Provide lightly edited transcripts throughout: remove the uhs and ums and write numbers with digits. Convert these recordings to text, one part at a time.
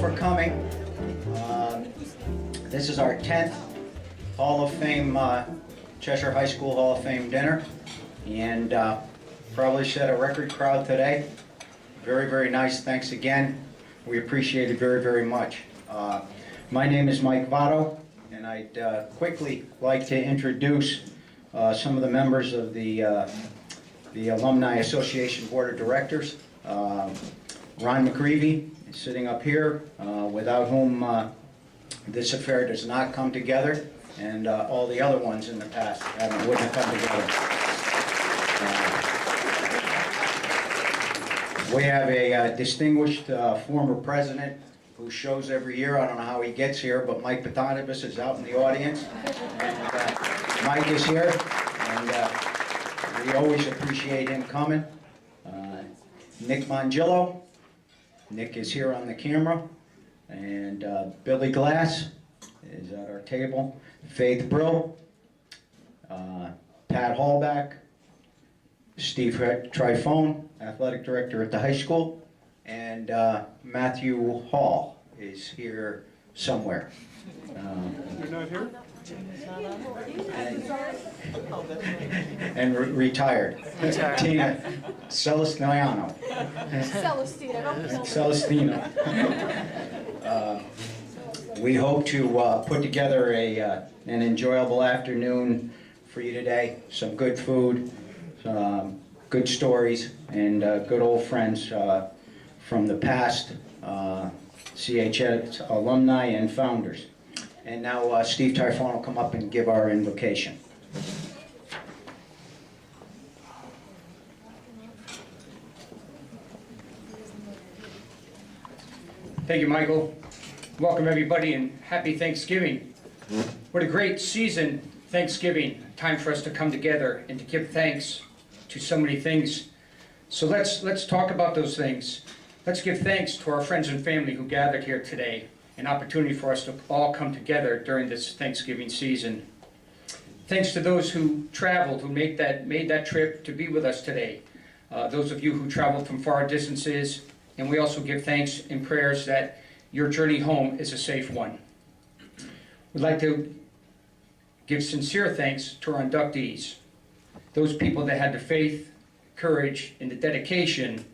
for coming. This is our 10th Hall of Fame, Cheshire High School Hall of Fame dinner, and probably set a record crowd today. Very, very nice. Thanks again. We appreciate it very, very much. My name is Mike Votto, and I'd quickly like to introduce some of the members of the Alumni Association Board of Directors. Ron McGreevy is sitting up here, without whom this affair does not come together, and all the other ones in the past wouldn't have come together. We have a distinguished former president who shows every year. I don't know how he gets here, but Mike Patonibus is out in the audience. And Mike is here, and we always appreciate him coming. Nick Mongillo. Nick is here on the camera. And Billy Glass is at our table. Faith Brill. Pat Hallback. Steve Trifone, athletic director at the high school. And Matthew Hall is here somewhere. You're not here? And retired. Tina Celestino. Celestino. We hope to put together an enjoyable afternoon for you today. Some good food, some good stories, and good old friends from the past, CHS alumni and founders. And now Steve Trifone will come up and give our invocation. Thank you, Michael. Welcome, everybody, and happy Thanksgiving. What a great season, Thanksgiving. Time for us to come together and to give thanks to so many things. So let's talk about those things. Let's give thanks to our friends and family who gathered here today, an opportunity for us to all come together during this Thanksgiving season. Thanks to those who traveled, who made that trip to be with us today. Those of you who traveled from far distances, and we also give thanks and prayers that your journey home is a safe one. We'd like to give sincere thanks to our inductees, those people that had the faith, courage, and the dedication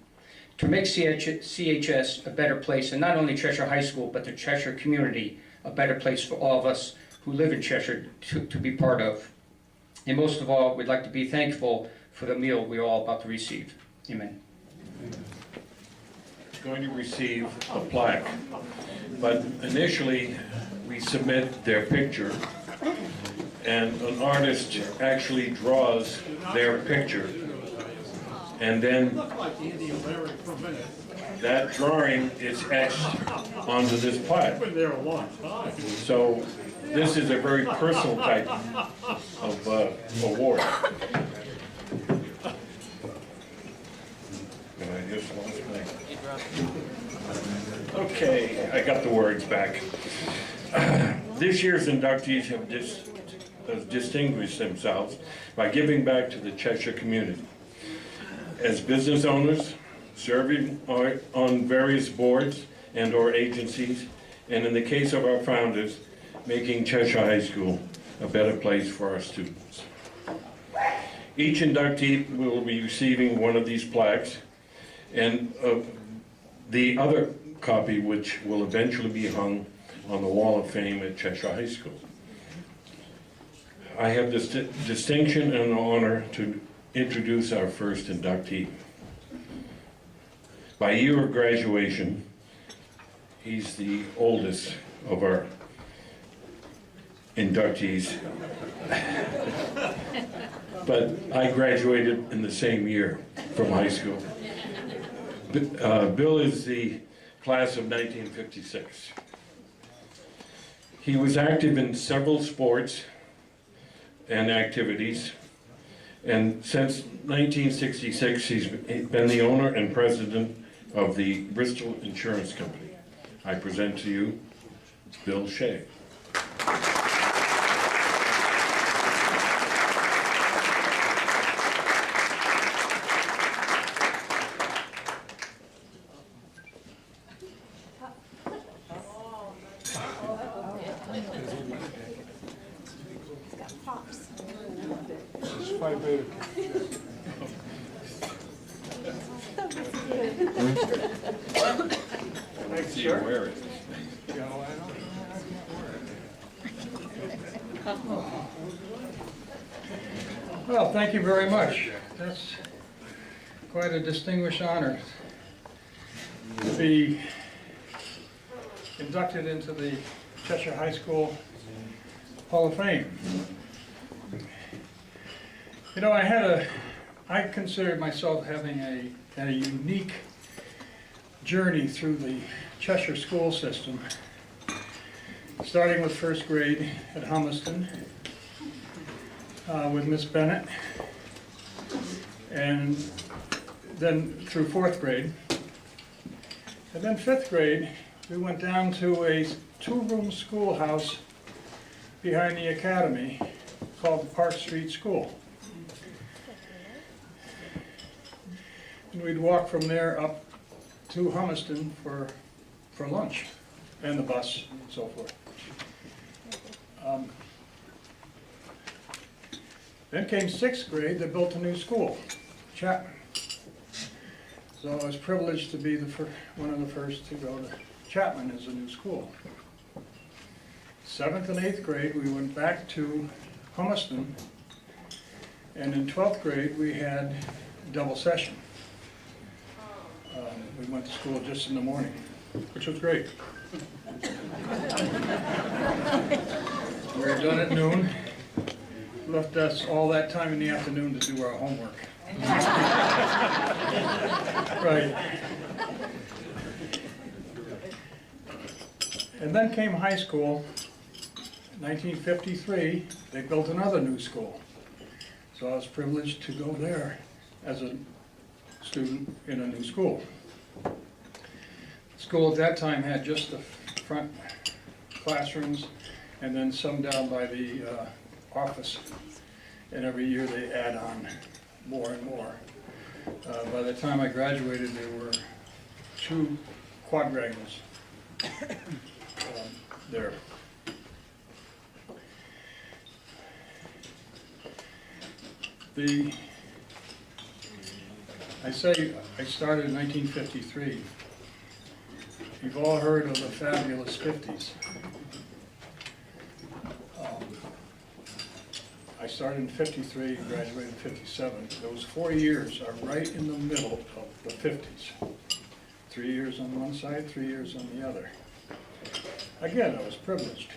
to make CHS a better place, and not only Cheshire High School, but the Cheshire community a better place for all of us who live in Cheshire to be part of. And most of all, we'd like to be thankful for the meal we're all about to receive. Amen. Going to receive a plaque, but initially we submit their picture, and an artist actually draws their picture, and then that drawing is etched onto this plaque. Been there a long time. So this is a very personal type of award. And I just lost my... Okay, I got the words back. This year's inductees have distinguished themselves by giving back to the Cheshire community. As business owners, serving on various boards and or agencies, and in the case of our founders, making Cheshire High School a better place for our students. Each inductee will be receiving one of these plaques, and the other copy which will eventually be hung on the Wall of Fame at Cheshire High School. I have this distinction and honor to introduce our first inductee. By year of graduation, he's the oldest of our inductees. But I graduated in the same year from high school. Bill is the class of 1956. He was active in several sports and activities, and since 1966 he's been the owner and president of the Bristol Insurance Company. I present to you Bill Shea. I see you wear it. Well, thank you very much. That's quite a distinguished honor to be inducted into the Cheshire High School Hall of Fame. You know, I considered myself having a unique journey through the Cheshire school system, starting with first grade at Humiston with Miss Bennett, and then through fourth grade. And then fifth grade, we went down to a two-room schoolhouse behind the academy called the Park Street School. And we'd walk from there up to Humiston for lunch, and the bus, and so forth. Then came sixth grade, they built a new school, Chapman. So I was privileged to be one of the first to go to Chapman as a new school. Seventh and eighth grade, we went back to Humiston, and in 12th grade, we had double session. We went to school just in the morning, which was great. We were done at noon, left us all that time in the afternoon to do our homework. Right. And then came high school. 1953, they built another new school. So I was privileged to go there as a student in a new school. The school at that time had just the front classrooms and then some down by the office. And every year they add on more and more. By the time I graduated, there were 2 quadrangles there. I say I started in 1953. You've all heard of the fabulous 50s. I started in 53 and graduated in 57. Those 4 years are right in the middle of the 50s. 3 years on one side, 3 years on the other. Again, I was privileged.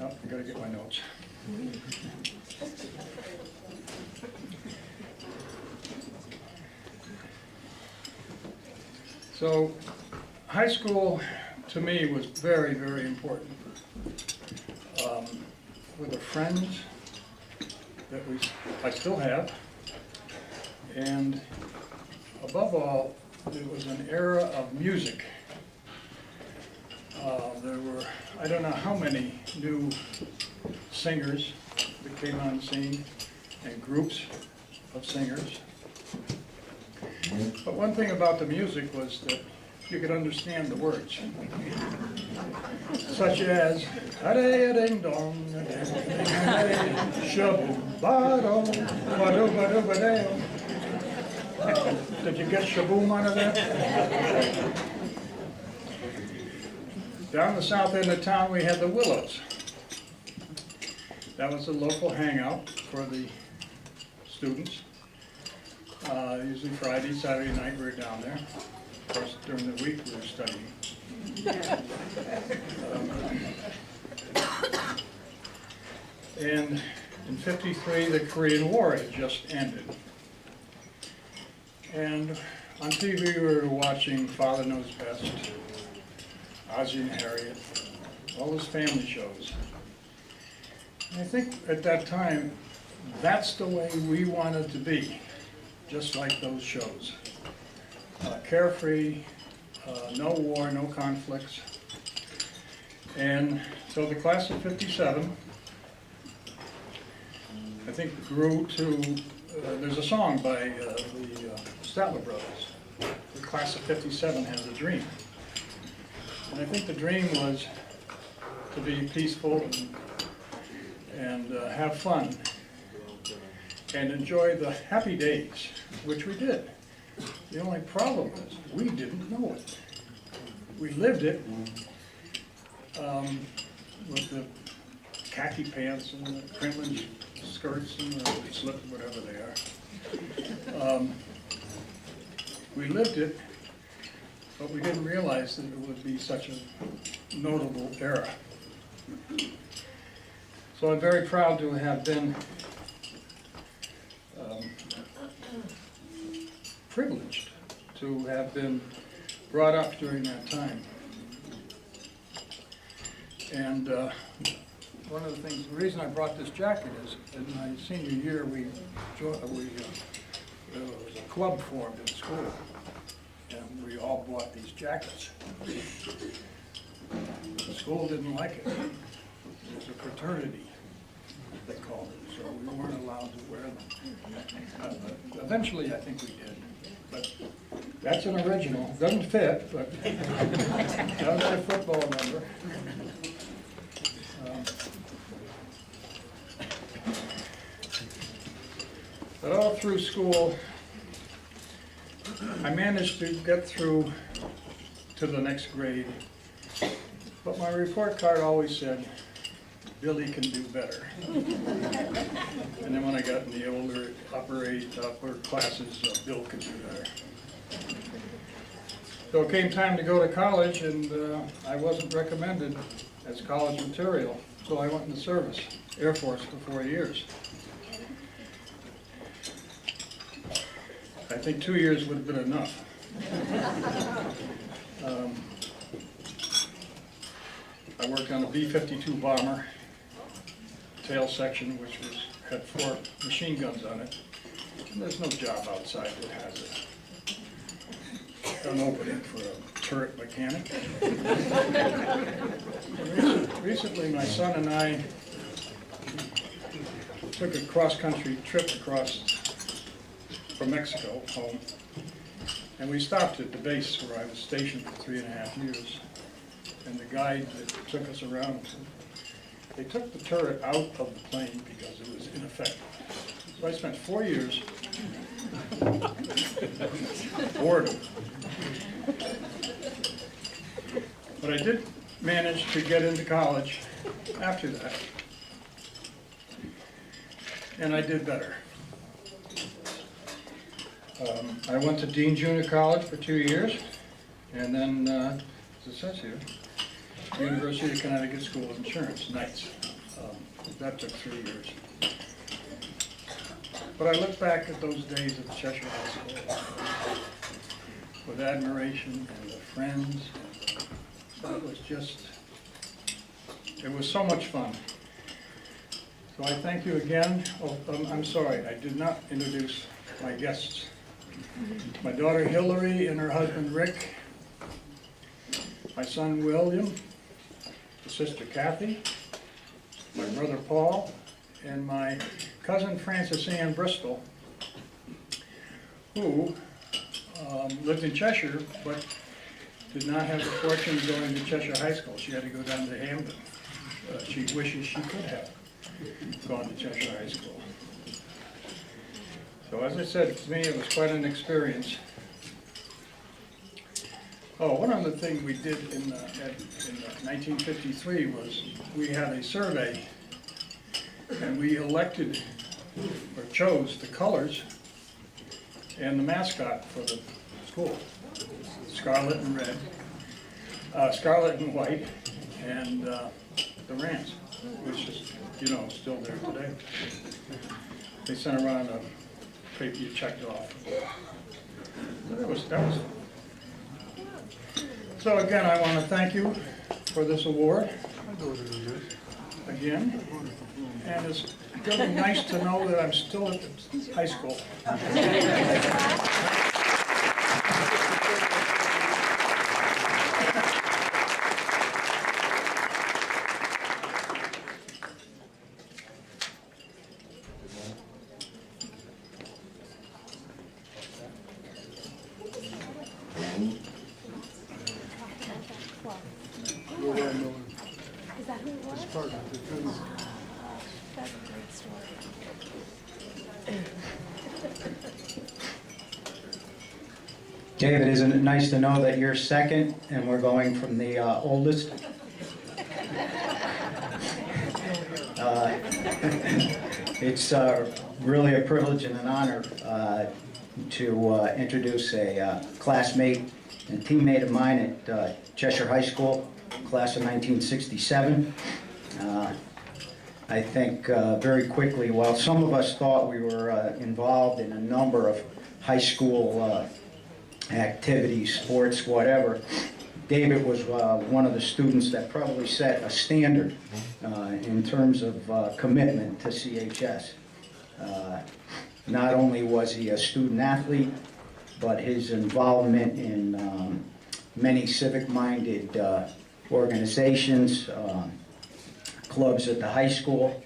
Oh, I gotta get my notes. So, high school to me was very, very important. With the friends that I still have, and above all, it was an era of music. There were, I don't know how many new singers that came on the scene, and groups of singers. But one thing about the music was that you could understand the words, such as "a-day-a-ding-dong, shaboom-ba-dong, ba-do-ba-do-ba-dale." Did you get shaboom out of that? Down the south end of town, we had the Willows. That was a local hangout for the students. Usually Friday, Saturday night, we were down there. Of course, during the week, we were studying. And in 53, the Korean War had just ended. And on TV, we were watching Father Knows Best, Ozzie and Harriet, all those family shows. And I think at that time, that's the way we wanted to be, just like those shows. Carefree, no war, no conflicts. And so the class of 57, I think, grew to, there's a song by the Statler Brothers, the class of 57 has a dream. And I think the dream was to be peaceful and and have fun and enjoy the happy days, which we did. The only problem is we didn't know it. We lived it with the khaki pants and the crimson skirts and the slip, whatever they are. We lived it, but we didn't realize that it would be such a notable era. So I'm very proud to have been privileged to have been brought up during that time. And one of the things, the reason I brought this jacket is, in my senior year, there was a club formed in school, and we all bought these jackets. The school didn't like it. It was a fraternity, they called it, so we weren't allowed to wear them. Eventually, I think we did, but that's an original. Doesn't fit, but that was my football number. But all through school, I managed to get through to the next grade, but my report card always said, Billy can do better. And then when I got in the older upper classes, Bill could do better. So it came time to go to college, and I wasn't recommended as college material, so I went in the service, Air Force, for 4 years. I think 2 years would have been enough. I worked on a B-52 bomber, tail section, which had 4 machine guns on it. And there's no job outside that has an opening for a turret mechanic. Recently, my son and I took a cross-country trip across from Mexico home, and we stopped at the base where I was stationed for 3.5 years. And the guide that took us around, they took the turret out of the plane because it was ineffective. So I spent 4 years boredom. But I did manage to get into college after that, and I did better. I went to Dean Junior College for 2 years, and then, as it says here, University of Connecticut School of Insurance, Knights. That took 3 years. But I look back at those days at Cheshire High School with admiration and the friends. It was just, it was so much fun. So I thank you again. Oh, I'm sorry, I did not introduce my guests. My daughter Hillary and her husband Rick, my son William, sister Kathy, my brother Paul, and my cousin Frances Ann Bristol, who lived in Cheshire, but did not have the fortune of going to Cheshire High School. She had to go down to Hamden. She wishes she could have gone to Cheshire High School. So as I said, to me it was quite an experience. Oh, one other thing we did in 1953 was we had a survey, and we elected or chose the colors and the mascot for the school: scarlet and red, scarlet and white, and the Rams, which is, you know, still there today. They sent around a paper you checked off. So that was fun. So again, I want to thank you for this award again, and it's really nice to know that I'm still at the high school. Is that who it was? David, isn't it nice to know that you're second and we're going from the oldest? It's really a privilege and an honor to introduce a classmate and teammate of mine at Cheshire High School, class of 1967. I think very quickly, while some of us thought we were involved in a number of high school activities, sports, whatever, David was one of the students that probably set a standard in terms of commitment to CHS. Not only was he a student athlete, but his involvement in many civic-minded organizations, clubs at the high school,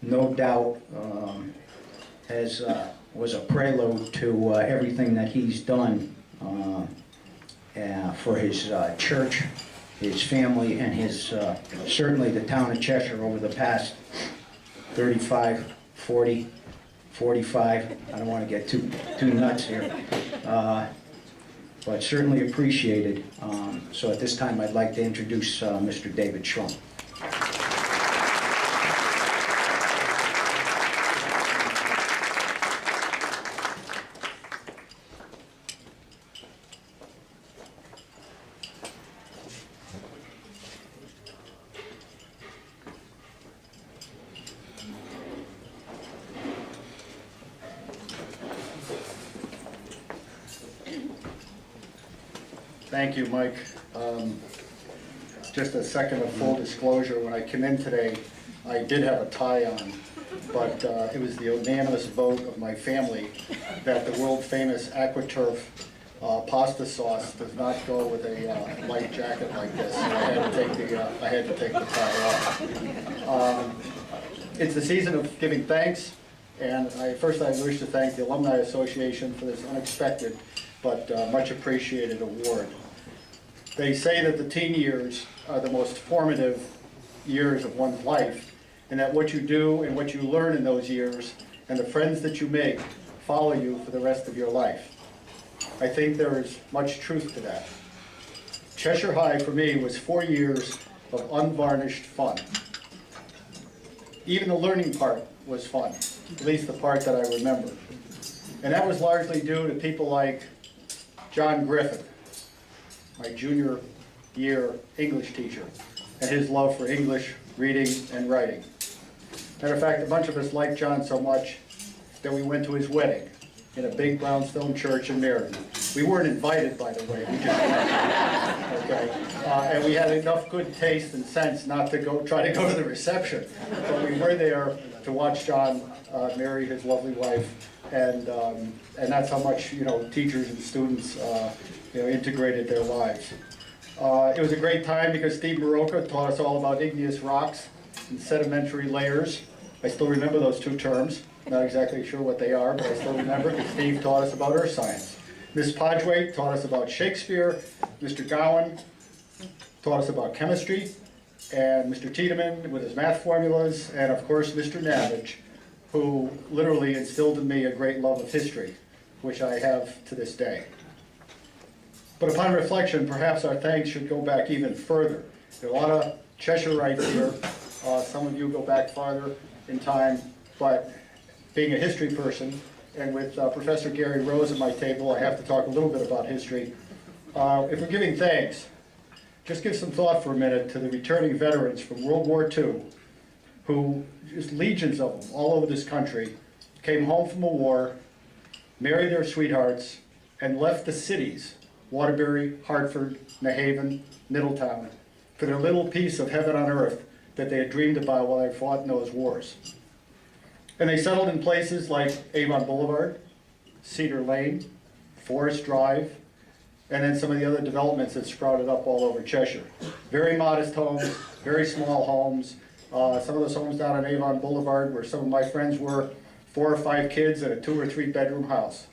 no doubt was a prelude to everything that he's done for his church, his family, and his certainly the town of Cheshire over the past 35, 40, 45. I don't want to get too nuts here, but certainly appreciated. So at this time, I'd like to introduce Mr. David Schrum. Thank you, Mike. Just a second of full disclosure, when I came in today, I did have a tie on, but it was the unanimous vote of my family that the world-famous AquaTurf pasta sauce does not go with a light jacket like this, so I had to take the tie off. It's the season of giving thanks, and first I wish to thank the Alumni Association for this unexpected but much appreciated award. They say that the teen years are the most formative years of one's life, and that what you do and what you learn in those years and the friends that you make follow you for the rest of your life. I think there is much truth to that. Cheshire High for me was 4 years of unvarnished fun. Even the learning part was fun, at least the part that I remember. And that was largely due to people like John Griffin, my junior year English teacher, and his love for English, reading, and writing. Matter of fact, a bunch of us liked John so much that we went to his wedding in a big brownstone church in Meriden. We weren't invited, by the way, we just went. Okay? And we had enough good taste and sense not to try to go to the reception. But we were there to watch John marry his lovely wife, and that's how much teachers and students integrated their lives. It was a great time because Steve Maroka taught us all about igneous rocks and sedimentary layers. I still remember those two terms. Not exactly sure what they are, but I still remember because Steve taught us about earth science. Ms. Padway taught us about Shakespeare. Mr. Gowan taught us about chemistry. And Mr. Tiedemann with his math formulas. And of course, Mr. Navage, who literally instilled in me a great love of history, which I have to this day. But upon reflection, perhaps our thanks should go back even further. There are a lot of Cheshirites here. Some of you go back farther in time, but being a history person, and with Professor Gary Rose at my table, I have to talk a little bit about history. If we're giving thanks, just give some thought for a minute to the returning veterans from World War II, who, just legions of them all over this country, came home from a war, married their sweethearts, and left the cities, Waterbury, Hartford, New Haven, Middletown, for their little piece of heaven on earth that they had dreamed about while they fought in those wars. And they settled in places like Avon Boulevard, Cedar Lane, Forest Drive, and then some of the other developments that sprouted up all over Cheshire. Very modest homes, very small homes. Some of those homes down on Avon Boulevard where some of my friends were, 4 or 5 kids in a 2 or 3 bedroom house.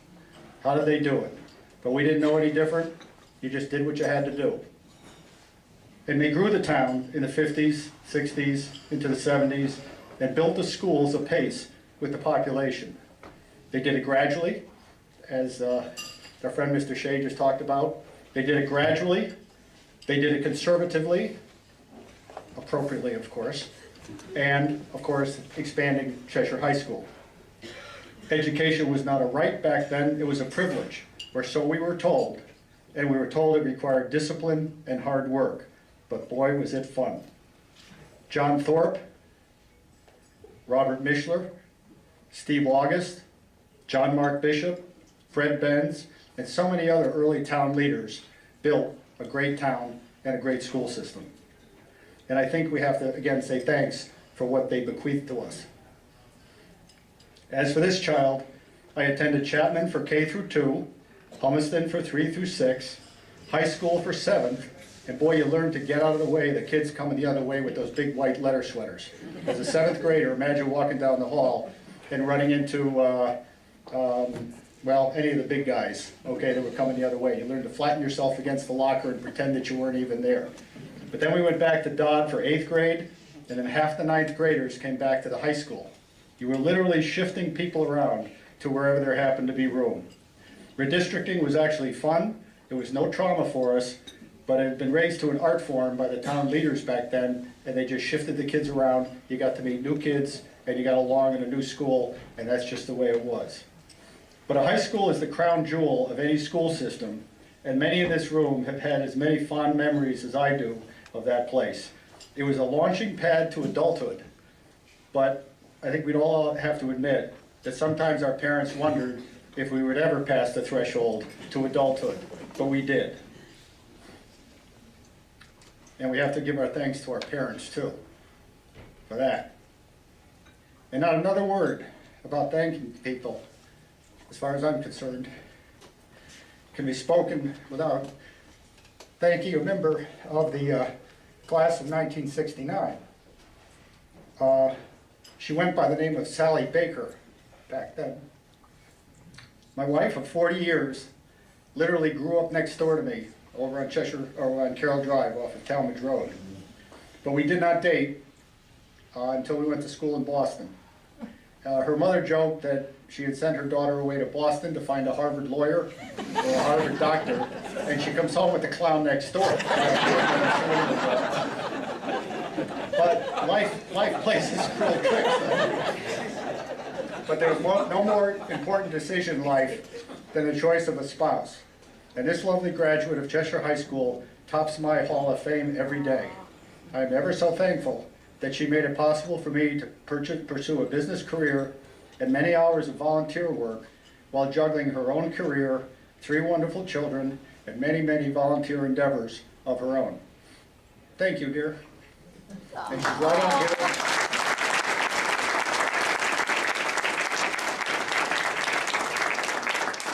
How did they do it? But we didn't know any different. You just did what you had to do. And they grew the town in the 50s, 60s, into the 70s, and built the schools apace with the population. They did it gradually, as our friend Mr. Shea just talked about. They did it gradually. They did it conservatively, appropriately, of course, and, of course, expanding Cheshire High School. Education was not a right back then, it was a privilege, or so we were told. And we were told it required discipline and hard work, but boy, was it fun. John Thorpe, Robert Mishler, Steve August, John Mark Bishop, Fred Benz, and so many other early town leaders built a great town and a great school system. And I think we have to, again, say thanks for what they bequeathed to us. As for this child, I attended Chapman for K through 2, Humiston for 3 through 6, high school for 7th, and boy, you learn to get out of the way, the kids coming the other way with those big white letter sweaters. As a 7th grader, imagine walking down the hall and running into, well, any of the big guys, okay, that were coming the other way. You learn to flatten yourself against the locker and pretend that you weren't even there. But then we went back to Dodd for 8th grade, and then half the 9th graders came back to the high school. You were literally shifting people around to wherever there happened to be room. Redistricting was actually fun. It was no trauma for us, but it had been raised to an art form by the town leaders back then, and they just shifted the kids around. You got to meet new kids, and you got along in a new school, and that's just the way it was. But a high school is the crown jewel of any school system, and many in this room have had as many fond memories as I do of that place. It was a launching pad to adulthood, but I think we'd all have to admit that sometimes our parents wondered if we would ever pass the threshold to adulthood, but we did. And we have to give our thanks to our parents too, for that. And not another word about thanking people, as far as I'm concerned, can be spoken without thanking a member of the class of 1969. She went by the name of Sally Baker back then. My wife of 40 years literally grew up next door to me over on Cheshire, or on Carroll Drive off of Talmadge Road. But we did not date until we went to school in Boston. Her mother joked that she had sent her daughter away to Boston to find a Harvard lawyer or a Harvard doctor, and she comes home with the clown next door. But life plays its cruel tricks. But there's no more important decision in life than the choice of a spouse. And this lovely graduate of Cheshire High School tops my Hall of Fame every day. I am ever so thankful that she made it possible for me to pursue a business career and many hours of volunteer work while juggling her own career, 3 wonderful children, and many, many volunteer endeavors of her own. Thank you, dear. And she's right on here.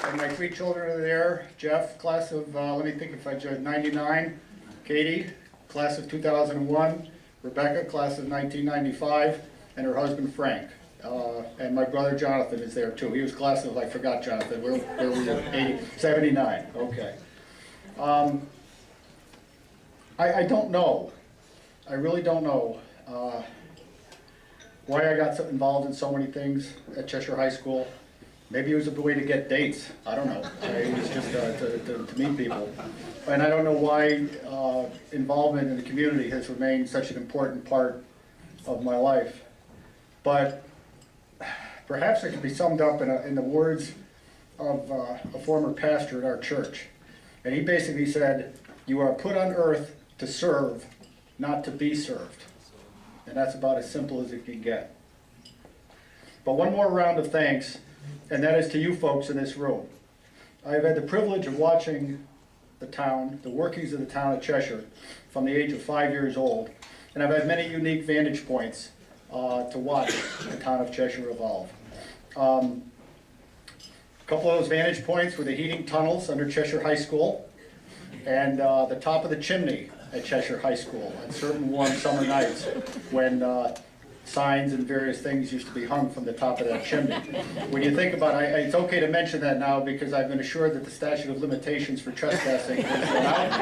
And my 3 children are there. Jeff, class of, let me think if I judge, 99. Katie, class of 2001. Rebecca, class of 1995. And her husband, Frank. And my brother, Jonathan, is there too. He was class of, I forgot Jonathan, where were you? 79, okay. I don't know. I really don't know why I got so involved in so many things at Cheshire High School. Maybe it was a way to get dates. I don't know. It was just to meet people. And I don't know why involvement in the community has remained such an important part of my life. But perhaps it can be summed up in the words of a former pastor at our church. And he basically said, "You are put on earth to serve, not to be served." And that's about as simple as it can get. But one more round of thanks, and that is to you folks in this room. I've had the privilege of watching the town, the workings of the town of Cheshire, from the age of 5 years old, and I've had many unique vantage points to watch the town of Cheshire evolve. A couple of those vantage points were the heating tunnels under Cheshire High School, and the top of the chimney at Cheshire High School on certain warm summer nights when signs and various things used to be hung from the top of that chimney. When you think about it, it's okay to mention that now because I've been assured that the statute of limitations for trespassing has run out,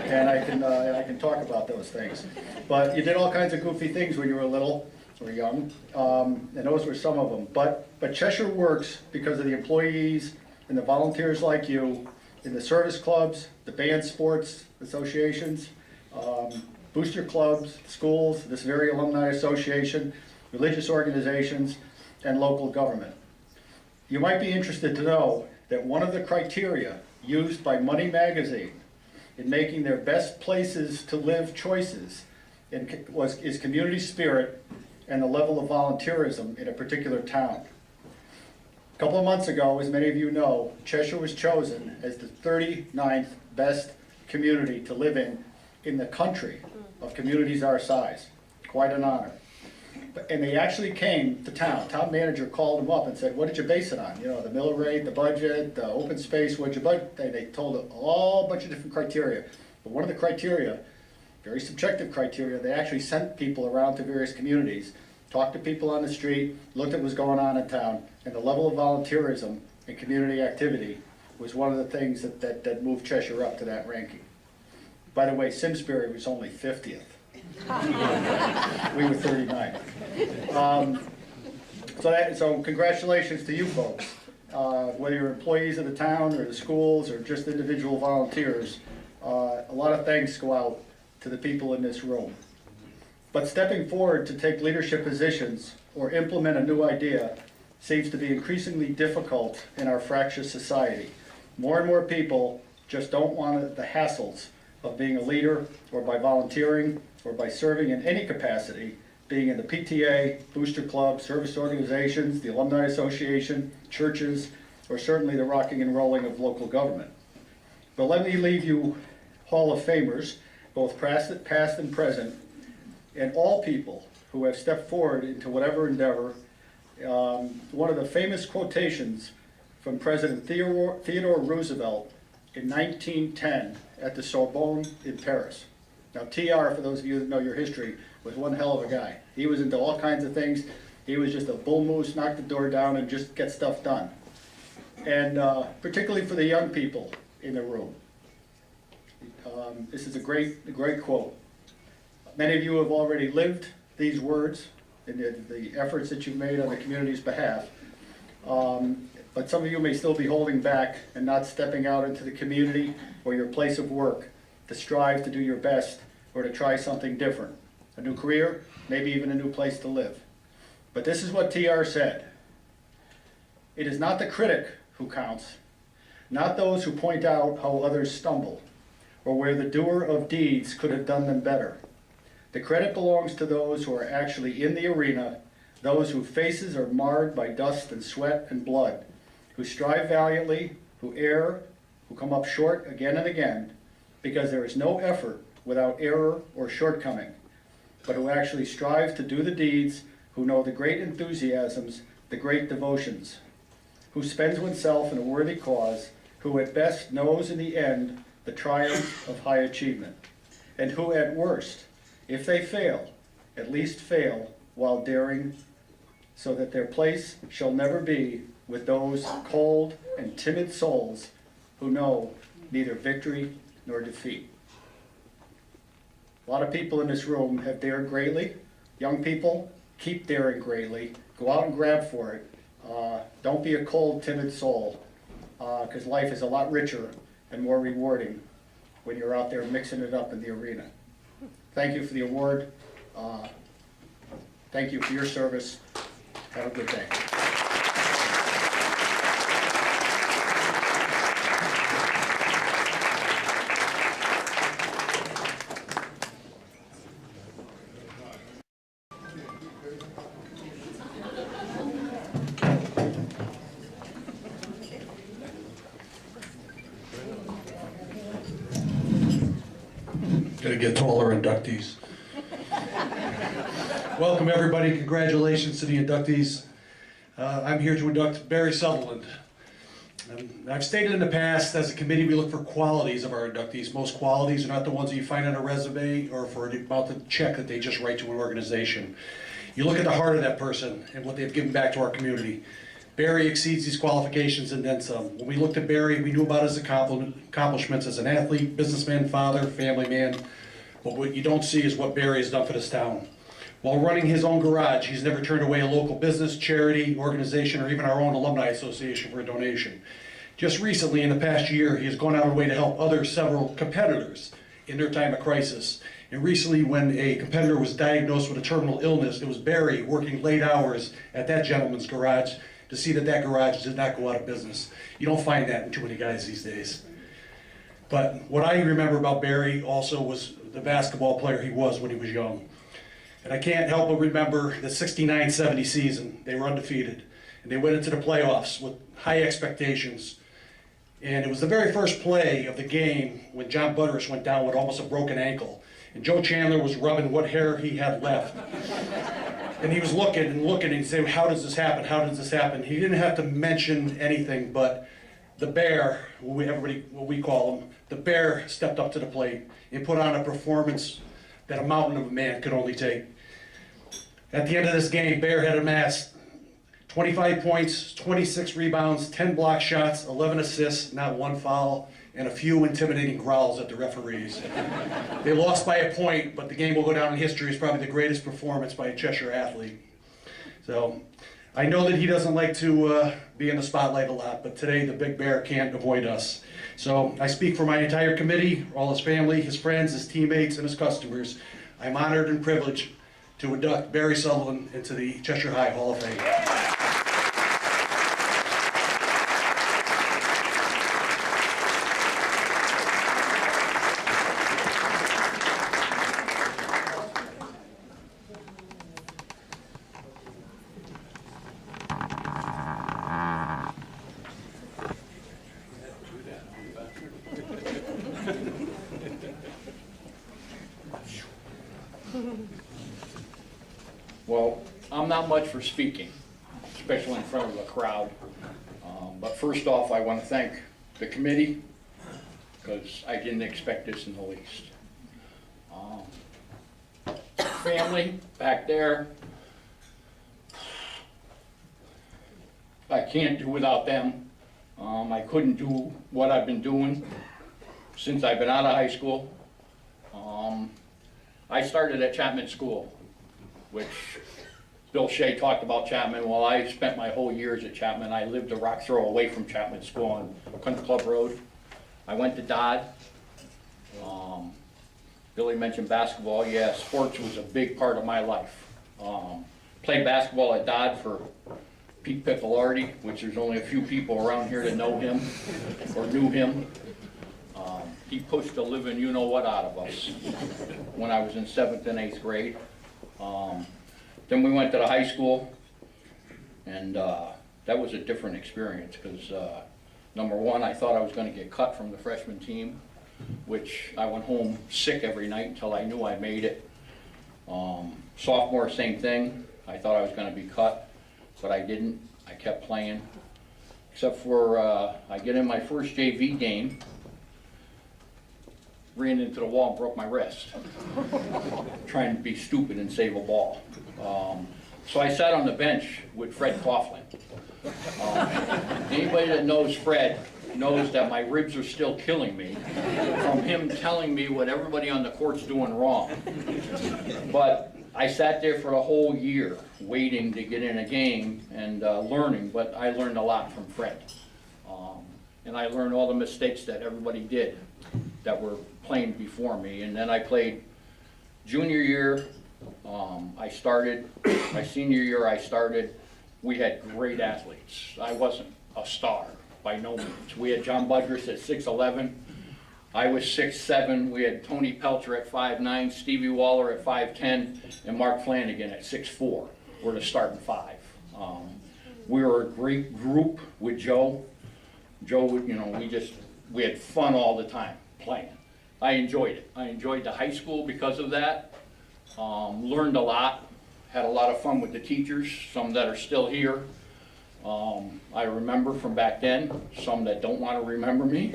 and I can talk about those things. But you did all kinds of goofy things when you were little. or young, and those were some of them. But Cheshire works because of the employees and the volunteers like you in the service clubs, the band sports associations, booster clubs, schools, this very alumni association, religious organizations, and local government. You might be interested to know that one of the criteria used by Money Magazine in making their best places to live choices is community spirit and the level of volunteerism in a particular town. A couple of months ago, as many of you know, Cheshire was chosen as the 39th best community to live in the country of communities our size. Quite an honor. And they actually came to town. Town manager called them up and said, what did you base it on? You know, the mill rate, the budget, the open space, what'd you budget? They told a whole bunch of different criteria. But one of the criteria, very subjective criteria, they actually sent people around to various communities, talked to people on the street, looked at what was going on in town, and the level of volunteerism and community activity was one of the things that moved Cheshire up to that ranking. By the way, Simsbury was only 50th. We were 39. So congratulations to you folks. Whether you're employees of the town or the schools or just individual volunteers, a lot of thanks go out to the people in this room. But stepping forward to take leadership positions or implement a new idea seems to be increasingly difficult in our fractious society. More and more people just don't want the hassles of being a leader, or by volunteering, or by serving in any capacity, being in the PTA, booster club, service organizations, the Alumni Association, churches, or certainly the rocking and rolling of local government. But let me leave you Hall of Famers, both past and present, and all people who have stepped forward into whatever endeavor. One of the famous quotations from President Theodore Roosevelt in 1910 at the Sorbonne in Paris. Now, TR, for those of you that know your history, was one hell of a guy. He was into all kinds of things. He was just a bull moose, knock the door down, and just get stuff done. And particularly for the young people in the room, this is a great quote. Many of you have already lived these words in the efforts that you've made on the community's behalf. But some of you may still be holding back and not stepping out into the community or your place of work to strive to do your best or to try something different. A new career, maybe even a new place to live. But this is what TR said. It is not the critic who counts, not those who point out how others stumble, or where the doer of deeds could have done them better. The credit belongs to those who are actually in the arena, those whose faces are marred by dust and sweat and blood, who strive valiantly, who err, who come up short again and again, because there is no effort without error or shortcoming, but who actually strive to do the deeds, who know the great enthusiasms, the great devotions, who spends oneself in a worthy cause, who at best knows in the end the triumph of high achievement, and who at worst, if they fail, at least fail while daring, so that their place shall never be with those cold and timid souls who know neither victory nor defeat. A lot of people in this room have dared greatly. Young people, keep daring greatly. Go out and grab for it. Don't be a cold, timid soul, because life is a lot richer and more rewarding when you're out there mixing it up in the arena. Thank you for the award. Thank you for your service. Have a good day. Gotta get to all our inductees. Welcome everybody, congratulations to the inductees. I'm here to induct Barry Sutherland. I've stated in the past, as a committee, we look for qualities of our inductees. Most qualities are not the ones that you find on a resume or for about the check that they just write to an organization. You look at the heart of that person and what they've given back to our community. Barry exceeds these qualifications and then some. When we looked at Barry, we knew about his accomplishments as an athlete, businessman, father, family man. But what you don't see is what Barry has done for this town. While running his own garage, he's never turned away a local business, charity, organization, or even our own Alumni Association for a donation. Just recently, in the past year, he has gone out of the way to help several competitors in their time of crisis. And recently, when a competitor was diagnosed with a terminal illness, it was Barry working late hours at that gentleman's garage to see that that garage did not go out of business. You don't find that in too many guys these days. But what I remember about Barry also was the basketball player he was when he was young. And I can't help but remember the 69-70 season. They were undefeated. And they went into the playoffs with high expectations. And it was the very first play of the game when John Butterish went down with almost a broken ankle. And Joe Chandler was rubbing what hair he had left. And he was looking and he'd say, how does this happen? How does this happen? He didn't have to mention anything, but the Bear, what we call him, the Bear stepped up to the plate and put on a performance that a mountain of a man could only take. At the end of this game, Bear had amassed 25 points, 26 rebounds, 10 block shots, 11 assists, not one foul, and a few intimidating growls at the referees. They lost by a point, but the game will go down in history as probably the greatest performance by a Cheshire athlete. So I know that he doesn't like to be in the spotlight a lot, but today the Big Bear can't avoid us. So I speak for my entire committee, all his family, his friends, his teammates, and his customers. I'm honored and privileged to induct Barry Sutherland into the Cheshire High Hall of Fame. Well, I'm not much for speaking, especially in front of a crowd. But first off, I want to thank the committee, because I didn't expect this in the least. Family back there, I can't do without them. I couldn't do what I've been doing since I've been out of high school. I started at Chapman School, which Bill Shea talked about Chapman. Well, I spent my whole years at Chapman. I lived a rock throw away from Chapman School on Country Club Road. I went to Dodd. Billy mentioned basketball. Yeah, sports was a big part of my life. Played basketball at Dodd for Pete Piccolardi, which there's only a few people around here that know him or knew him. He pushed the living you-know-what out of us when I was in 7th and 8th grade. Then we went to the high school, and that was a different experience because, number one, I thought I was going to get cut from the freshman team, which I went home sick every night until I knew I made it. Sophomore, same thing. I thought I was going to be cut, but I didn't. I kept playing, except for I get in my first JV game, ran into the wall and broke my wrist, trying to be stupid and save a ball. So I sat on the bench with Fred Coughlin. Anybody that knows Fred knows that my ribs are still killing me from him telling me what everybody on the court's doing wrong. But I sat there for a whole year waiting to get in a game and learning, but I learned a lot from Fred. And I learned all the mistakes that everybody did that were playing before me. And then I played junior year. I started, my senior year I started, we had great athletes. I wasn't a star by no means. We had John Budris at 6'11". I was 6'7". We had Tony Pelcher at 5'9", Stevie Waller at 5'10", and Mark Flanagan at 6'4". We're the starting five. We were a great group with Joe. Joe, you know, we had fun all the time playing. I enjoyed it. I enjoyed the high school because of that. Learned a lot. Had a lot of fun with the teachers, some that are still here. I remember from back then, some that don't want to remember me.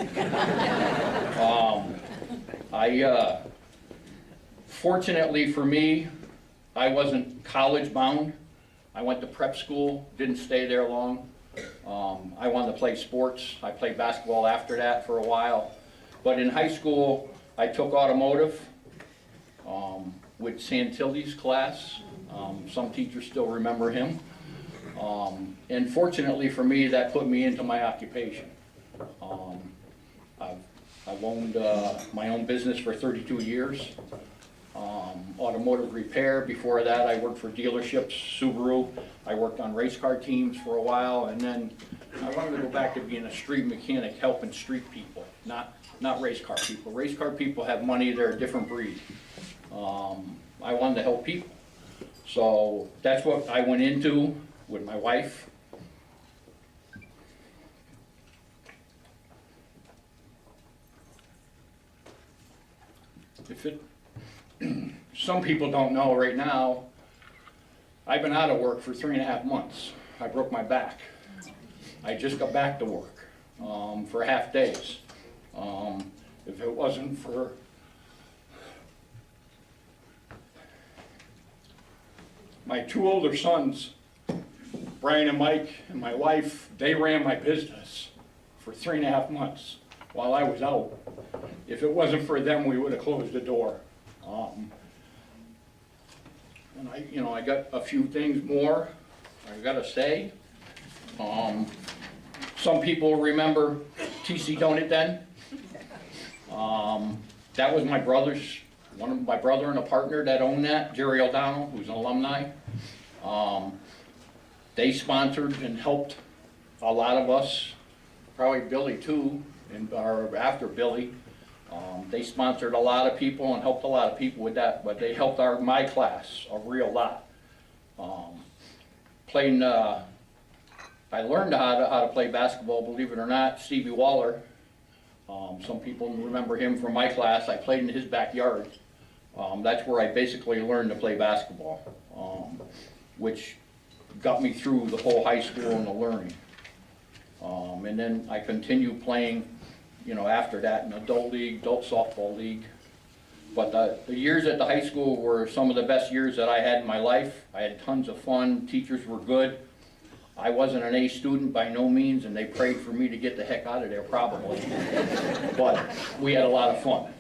Fortunately for me, I wasn't college bound. I went to prep school, didn't stay there long. I wanted to play sports. I played basketball after that for a while. But in high school, I took automotive with Santilli's class. Some teachers still remember him. And fortunately for me, that put me into my occupation. I've owned my own business for 32 years. Automotive repair. Before that, I worked for dealerships, Subaru. I worked on race car teams for a while, and then I wanted to go back to being a street mechanic, helping street people, not race car people. Race car people have money, they're a different breed. I wanted to help people. So that's what I went into with my wife. Some people don't know right now, I've been out of work for 3.5 months. I broke my back. I just got back to work for half days. If it wasn't for my 2 older sons, Brian and Mike, and my wife, they ran my business for 3.5 months while I was out. If it wasn't for them, we would have closed the door. And I got a few things more I gotta say. Some people remember TC Donut Den. That was my brother's, my brother and a partner that owned that, Jerry O'Donnell, who's an alumni. They sponsored and helped a lot of us, probably Billy too, or after Billy. They sponsored a lot of people and helped a lot of people with that, but they helped my class a real lot. I learned how to play basketball, believe it or not, Stevie Waller. Some people remember him from my class. I played in his backyard. That's where I basically learned to play basketball, which got me through the whole high school and the learning. And then I continued playing, after that in adult league, adult softball league. But the years at the high school were some of the best years that I had in my life. I had tons of fun, teachers were good. I wasn't an A student by no means, and they prayed for me to get the heck out of there probably. But we had a lot of fun.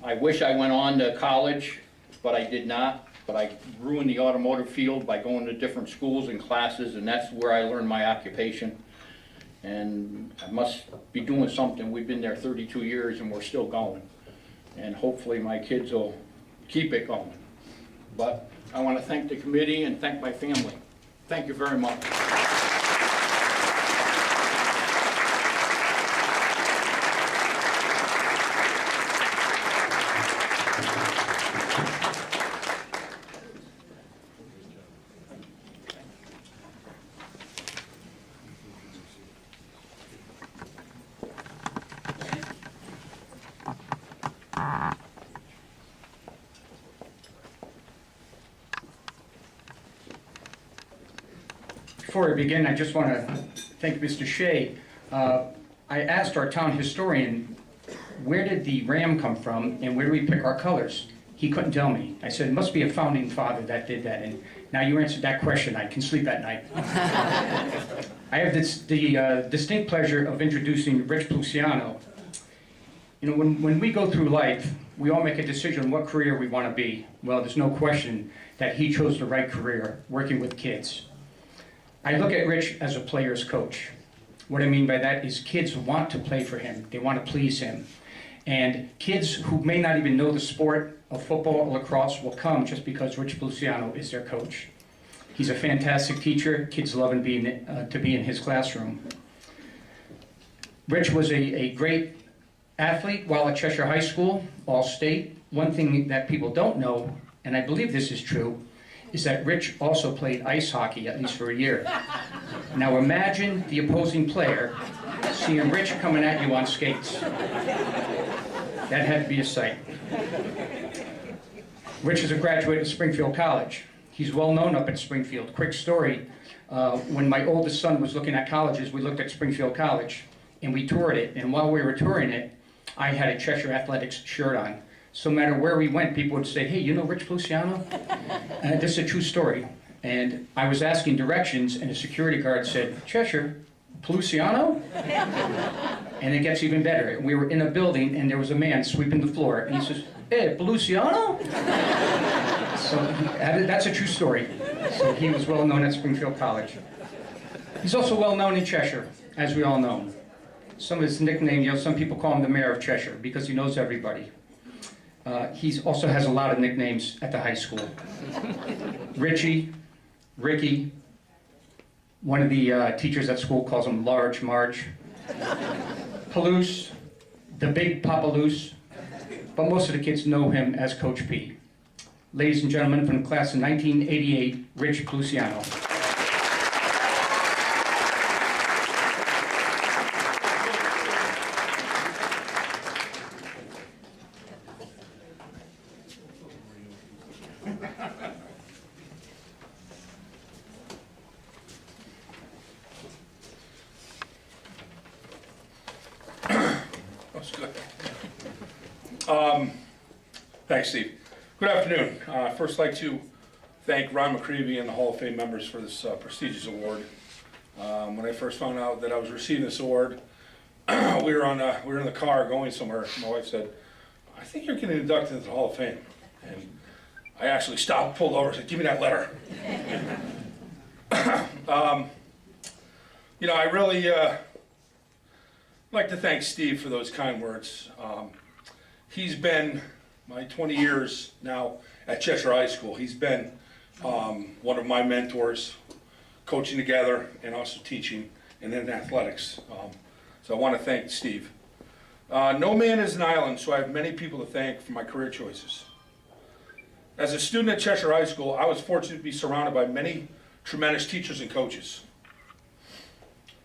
I wish I went on to college, but I did not. But I grew in the automotive field by going to different schools and classes, and that's where I learned my occupation. And I must be doing something. We've been there 32 years and we're still going. And hopefully my kids will keep it going. But I want to thank the committee and thank my family. Thank you very much. Before I begin, I just want to thank Mr. Shea. I asked our town historian, where did the ram come from and where do we pick our colors? He couldn't tell me. I said, it must be a founding father that did that, and now you answered that question, I can sleep at night. I have the distinct pleasure of introducing Rich Pluciano. When we go through life, we all make a decision what career we want to be. Well, there's no question that he chose the right career, working with kids. I look at Rich as a player's coach. What I mean by that is kids want to play for him. They want to please him. And kids who may not even know the sport of football or lacrosse will come just because Rich Pluciano is their coach. He's a fantastic teacher. Kids love him to be in his classroom. Rich was a great athlete while at Cheshire High School, all-state. One thing that people don't know, and I believe this is true, is that Rich also played ice hockey, at least for a year. Now imagine the opposing player seeing Rich coming at you on skates. That had to be a sight. Rich is a graduate of Springfield College. He's well known up at Springfield. Quick story, when my oldest son was looking at colleges, we looked at Springfield College and we toured it. And while we were touring it, I had a Cheshire Athletics shirt on. So no matter where we went, people would say, hey, you know Rich Pluciano? This is a true story. And I was asking directions, and a security guard said, Cheshire, Pluciano? And it gets even better. We were in a building, and there was a man sweeping the floor, and he says, hey, Pluciano? So that's a true story. So he was well known at Springfield College. He's also well known in Cheshire, as we all know. Some of his nickname, some people call him the Mayor of Cheshire because he knows everybody. He also has a lot of nicknames at the high school. Richie, Ricky, one of the teachers at school calls him Large Marge. Palouse, the Big Papaloose, but most of the kids know him as Coach P. Ladies and gentlemen, from the class of 1988, Rich Luciano. That's good. Thanks, Steve. Good afternoon. First, I'd like to thank Ron McCreevy and the Hall of Fame members for this prestigious award. When I first found out that I was receiving this award, we were in the car going somewhere. My wife said, "I think you're getting inducted into the Hall of Fame." And I actually stopped, pulled over, and said, "Give me that letter." I really like to thank Steve for those kind words. He's been my 20 years now at Cheshire High School. He's been one of my mentors, coaching together and also teaching and in athletics. So I want to thank Steve. No man is an island, so I have many people to thank for my career choices. As a student at Cheshire High School, I was fortunate to be surrounded by many tremendous teachers and coaches.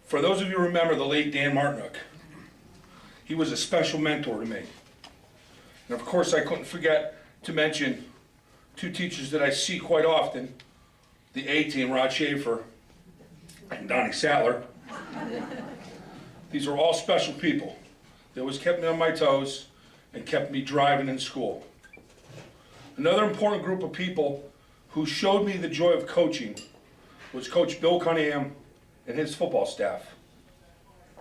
For those of you who remember the late Dan Martinook, he was a special mentor to me. And of course, I couldn't forget to mention two teachers that I see quite often, the A-team, Rod Schaefer and Donnie Sattler. These were all special people. They always kept me on my toes and kept me driving in school. Another important group of people who showed me the joy of coaching was Coach Bill Cunningham and his football staff.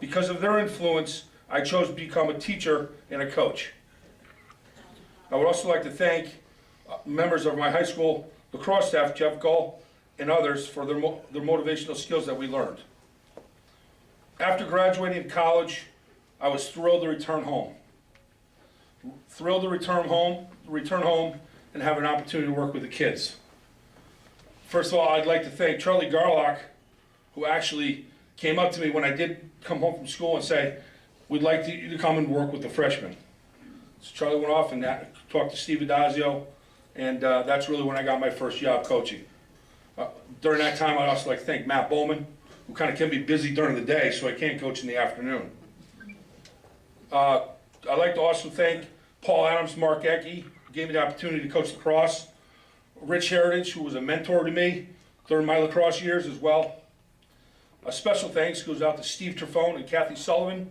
Because of their influence, I chose to become a teacher and a coach. I would also like to thank members of my high school lacrosse staff, Jeff Gull and others, for their motivational skills that we learned. After graduating college, I was thrilled to return home. Thrilled to return home and have an opportunity to work with the kids. First of all, I'd like to thank Charlie Garlock, who actually came up to me when I did come home from school and say, "We'd like you to come and work with the freshmen." So Charlie went off and talked to Steve Adazio, and that's really when I got my first job coaching. During that time, I'd also like to thank Matt Bowman, who kind of kept me busy during the day, so I can't coach in the afternoon. I'd like to also thank Paul Adams, Mark Ecke, who gave me the opportunity to coach lacrosse, Rich Heritage, who was a mentor to me during my lacrosse years as well. A special thanks goes out to Steve Trefone and Kathy Sullivan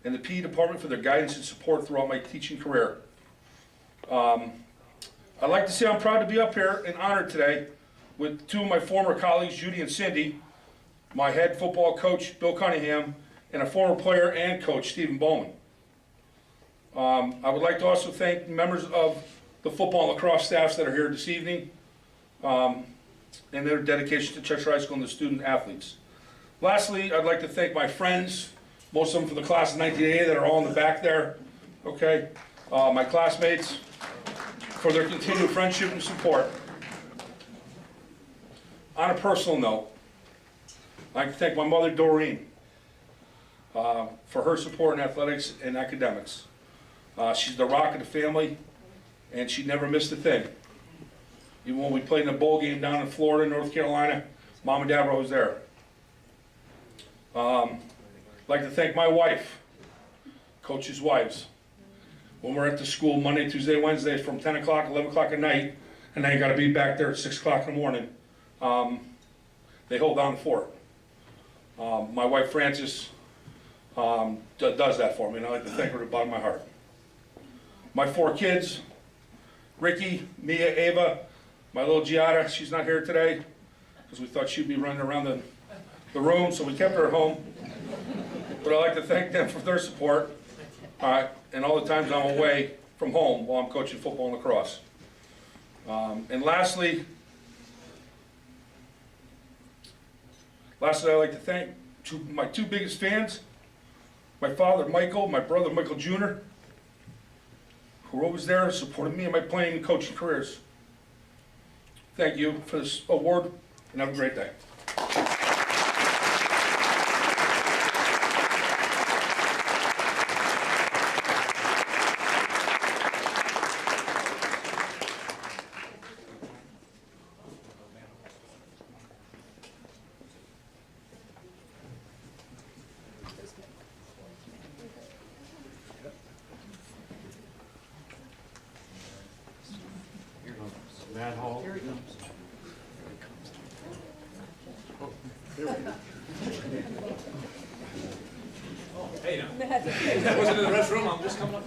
and the PE department for their guidance and support throughout my teaching career. I'd like to say I'm proud to be up here and honored today with two of my former colleagues, Judy and Cindy, my head football coach, Bill Cunningham, and a former player and coach, Stephen Bowman. I would like to also thank members of the football and lacrosse staffs that are here this evening and their dedication to Cheshire High School and the student athletes. Lastly, I'd like to thank my friends, most of them from the class of 1988 that are all in the back there, okay? My classmates, for their continued friendship and support. On a personal note, I'd like to thank my mother, Doreen, for her support in athletics and academics. She's the rock of the family, and she never missed a thing. Even when we played in a bowl game down in Florida, North Carolina, Mom and Dad were always there. I'd like to thank my wife, coaches' wives. When we're at the school Monday, Tuesday, Wednesday from 10 o'clock, 11 o'clock at night, and then you gotta be back there at 6 o'clock in the morning, they hold down the fort. My wife Frances does that for me, and I'd like to thank her to the bottom of my heart. My four kids, Ricky, Mia, Ava, my little Giada, she's not here today because we thought she'd be running around the room, so we kept her at home. But I'd like to thank them for their support and all the times I'm away from home while I'm coaching football and lacrosse. And lastly, I'd like to thank my two biggest fans, my father, Michael, my brother, Michael Jr., who were always there, supporting me in my playing and coaching careers. Thank you for this award, and have a great day. I wasn't in the restroom, I'm just coming up.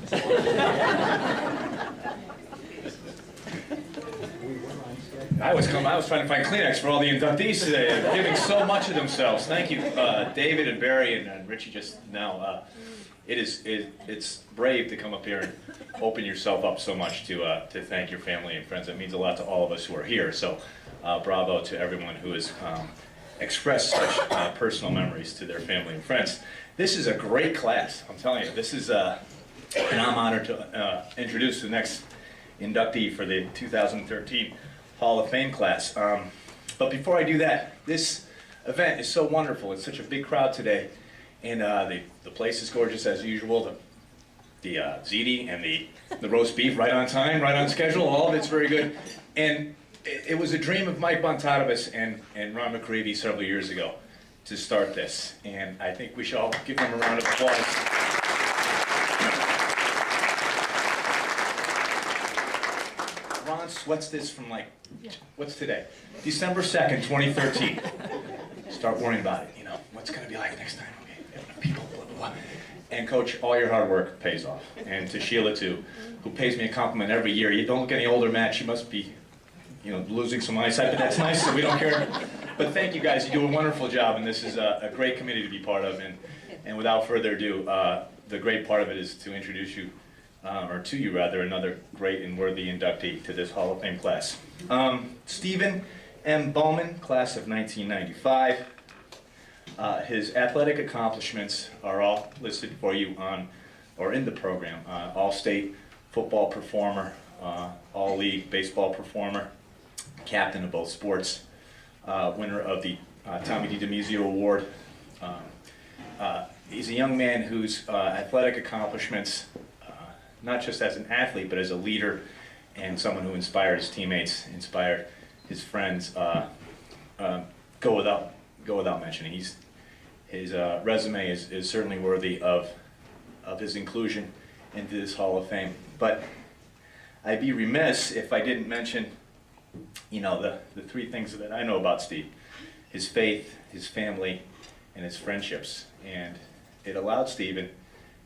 I was trying to find Kleenex for all the inductees today. They're giving so much of themselves. Thank you, David and Barry and Richie just now. It's brave to come up here and open yourself up so much to thank your family and friends. It means a lot to all of us who are here. So bravo to everyone who has expressed such personal memories to their family and friends. This is a great class, I'm telling you. This is, and I'm honored to introduce the next inductee for the 2013 Hall of Fame class. But before I do that, this event is so wonderful. It's such a big crowd today, and the place is gorgeous as usual. The ziti and the roast beef right on time, right on schedule. All of it's very good, and it was a dream of Mike Bontatibus and Ron McCreevy several years ago to start this, and I think we should all give them a round of applause. Ron sweats this from what's today? December 2nd, 2013. Start worrying about it, what's gonna be like next time, okay? People, blah, blah, blah. And Coach, all your hard work pays off. And to Sheila too, who pays me a compliment every year. You don't look any older, Matt, she must be losing some eyesight, but that's nice, so we don't care. But thank you guys, you do a wonderful job, and this is a great committee to be part of. And without further ado, the great part of it is to introduce you, or to you rather, another great and worthy inductee to this Hall of Fame class. Stephen M. Bowman, class of 1995. His athletic accomplishments are all listed for you on, or in the program. All-state football performer, all-league baseball performer, captain of both sports, winner of the Tommy D. DeMizio Award. He's a young man whose athletic accomplishments, not just as an athlete, but as a leader and someone who inspired his teammates, inspired his friends, go without mentioning. His resume is certainly worthy of his inclusion into this Hall of Fame. But I'd be remiss if I didn't mention, the three things that I know about Steve: his faith, his family, and his friendships. And it allowed Stephen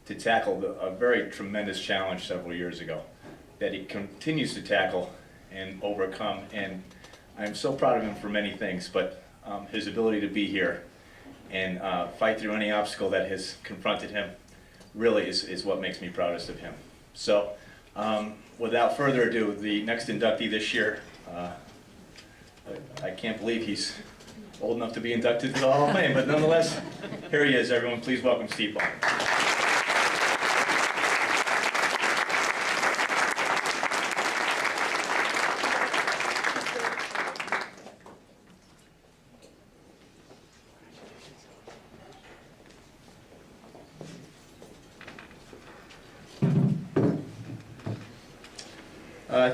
to tackle a very tremendous challenge several years ago that he continues to tackle and overcome. And I'm so proud of him for many things, but his ability to be here and fight through any obstacle that has confronted him really is what makes me proudest of him. So without further ado, the next inductee this year, I can't believe he's old enough to be inducted to the Hall of Fame, but nonetheless, here he is. Everyone, please welcome Steve Bowman.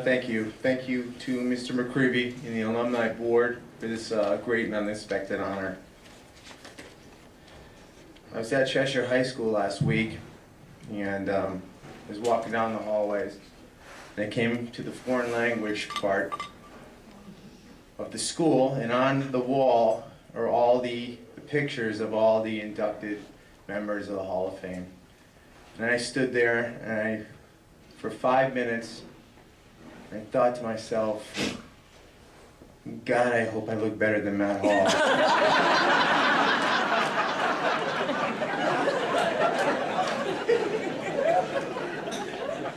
Thank you. Thank you to Mr. McCreevy and the Alumni Board for this great and unexpected honor. I was at Cheshire High School last week and was walking down the hallways, and I came to the foreign language part of the school, and on the wall are all the pictures of all the inducted members of the Hall of Fame. And I stood there and for 5 minutes, I thought to myself, God, I hope I look better than Matt Hall.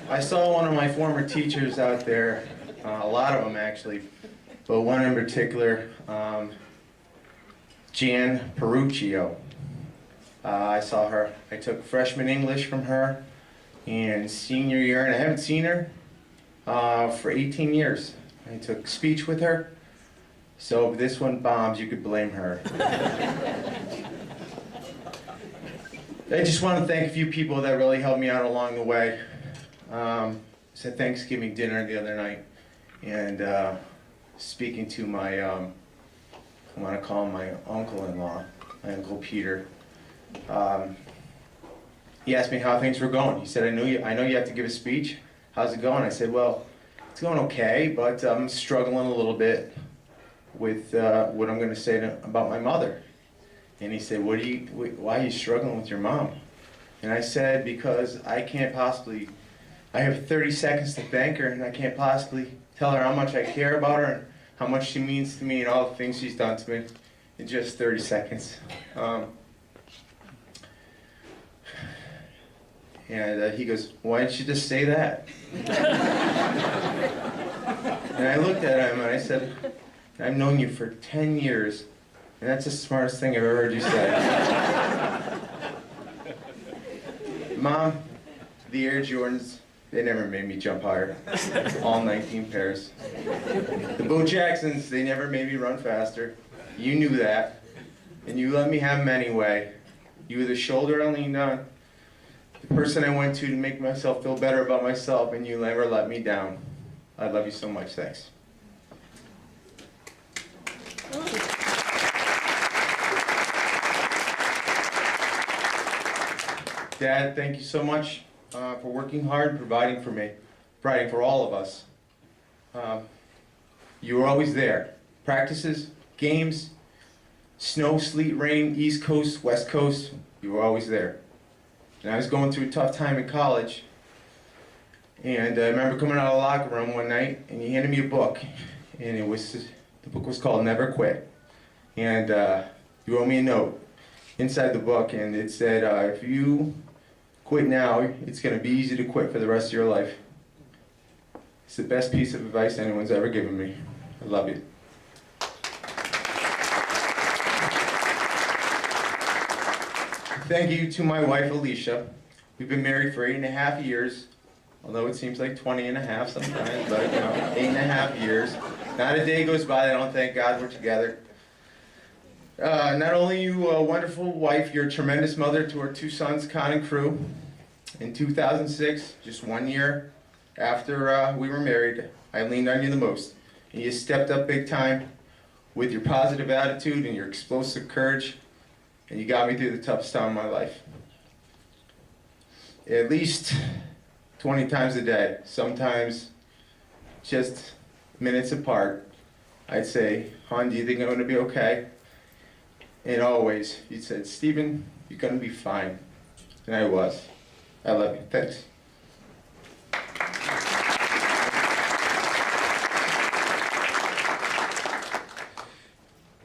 I saw one of my former teachers out there a lot of them actually, but one in particular, Jan Peruccio. I saw her, I took freshman English from her in senior year, and I haven't seen her for 18 years. I took speech with her, so if this one bombs, you could blame her. I just want to thank a few people that really helped me out along the way. It's at Thanksgiving dinner the other night, and speaking to my, I want to call him my uncle-in-law, my Uncle Peter. He asked me how things were going. He said, I know you have to give a speech. How's it going? I said, well, it's going okay, but I'm struggling a little bit with what I'm going to say about my mother. And he said, why are you struggling with your mom? And I said, because I have 30 seconds to thank her, and I can't possibly tell her how much I care about her and how much she means to me and all the things she's done to me in just 30 seconds. And he goes, why didn't you just say that? And I looked at him and I said, I've known you for 10 years, and that's the smartest thing I've ever heard you say. Mom, the Air Jordans, they never made me jump higher. All 19 pairs. The Bo Jacksons, they never made me run faster. You knew that, and you let me have them anyway. You were the shoulder I leaned on, the person I went to make myself feel better about myself, and you never let me down. I love you so much. Thanks. Dad, thank you so much for working hard and providing for me, providing for all of us. You were always there. Practices, games, snow, sleet, rain, East Coast, West Coast, you were always there. And I was going through a tough time in college, and I remember coming out of the locker room one night, and you handed me a book, and the book was called Never Quit. And you wrote me a note inside the book, and it said, if you quit now, it's going to be easy to quit for the rest of your life. It's the best piece of advice anyone's ever given me. I love you. Thank you to my wife, Alicia. We've been married for 8.5 years, although it seems like 20.5 sometimes, but 8.5 years. Not a day goes by that I don't thank God we're together. Not only are you a wonderful wife, you're a tremendous mother to our 2 sons, Con and Crew. In 2006, just 1 year after we were married, I leaned on you the most. And you stepped up big time with your positive attitude and your explosive courage, and you got me through the toughest time of my life. At least 20 times a day, sometimes just minutes apart, I'd say, hon, do you think I'm going to be okay? And always, you said, Stephen, you're going to be fine. And I was. I love you. Thanks.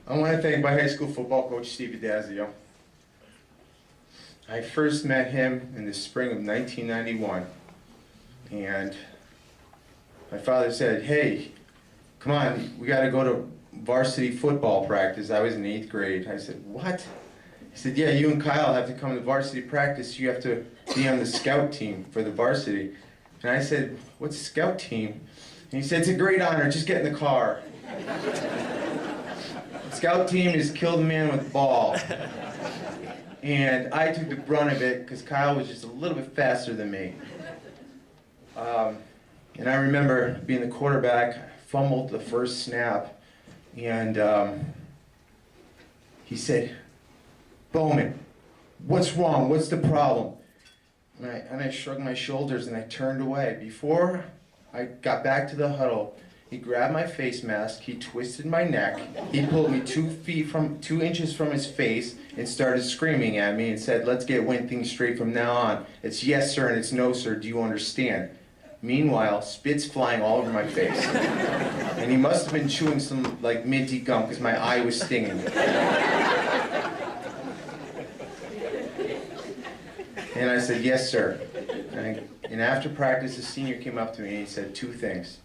I want to thank my high school football coach, Steve Adazio. I first met him in the spring of 1991. And my father said, hey, come on, we got to go to varsity football practice. I was in 8th grade. I said, what? He said, yeah, you and Kyle have to come to varsity practice. You have to be on the scout team for the varsity. And I said, what's a scout team? And he said, it's a great honor. Just get in the car. Scout team is kill the man with the ball. And I took the brunt of it because Kyle was just a little bit faster than me. And I remember being the quarterback, fumbled the first snap, and he said, Bowman, what's wrong? What's the problem? And I shrugged my shoulders and I turned away. Before I got back to the huddle, he grabbed my face mask, he twisted my neck, he pulled me 2 inches from his face and started screaming at me and said, let's get one thing straight from now on. It's yes, sir, and it's no, sir. Do you understand? Meanwhile, spit's flying all over my face. And he must have been chewing some, like, minty gum because my eye was stinging. And I said, yes, sir. And after practice, the senior came up to me and he said 2 things.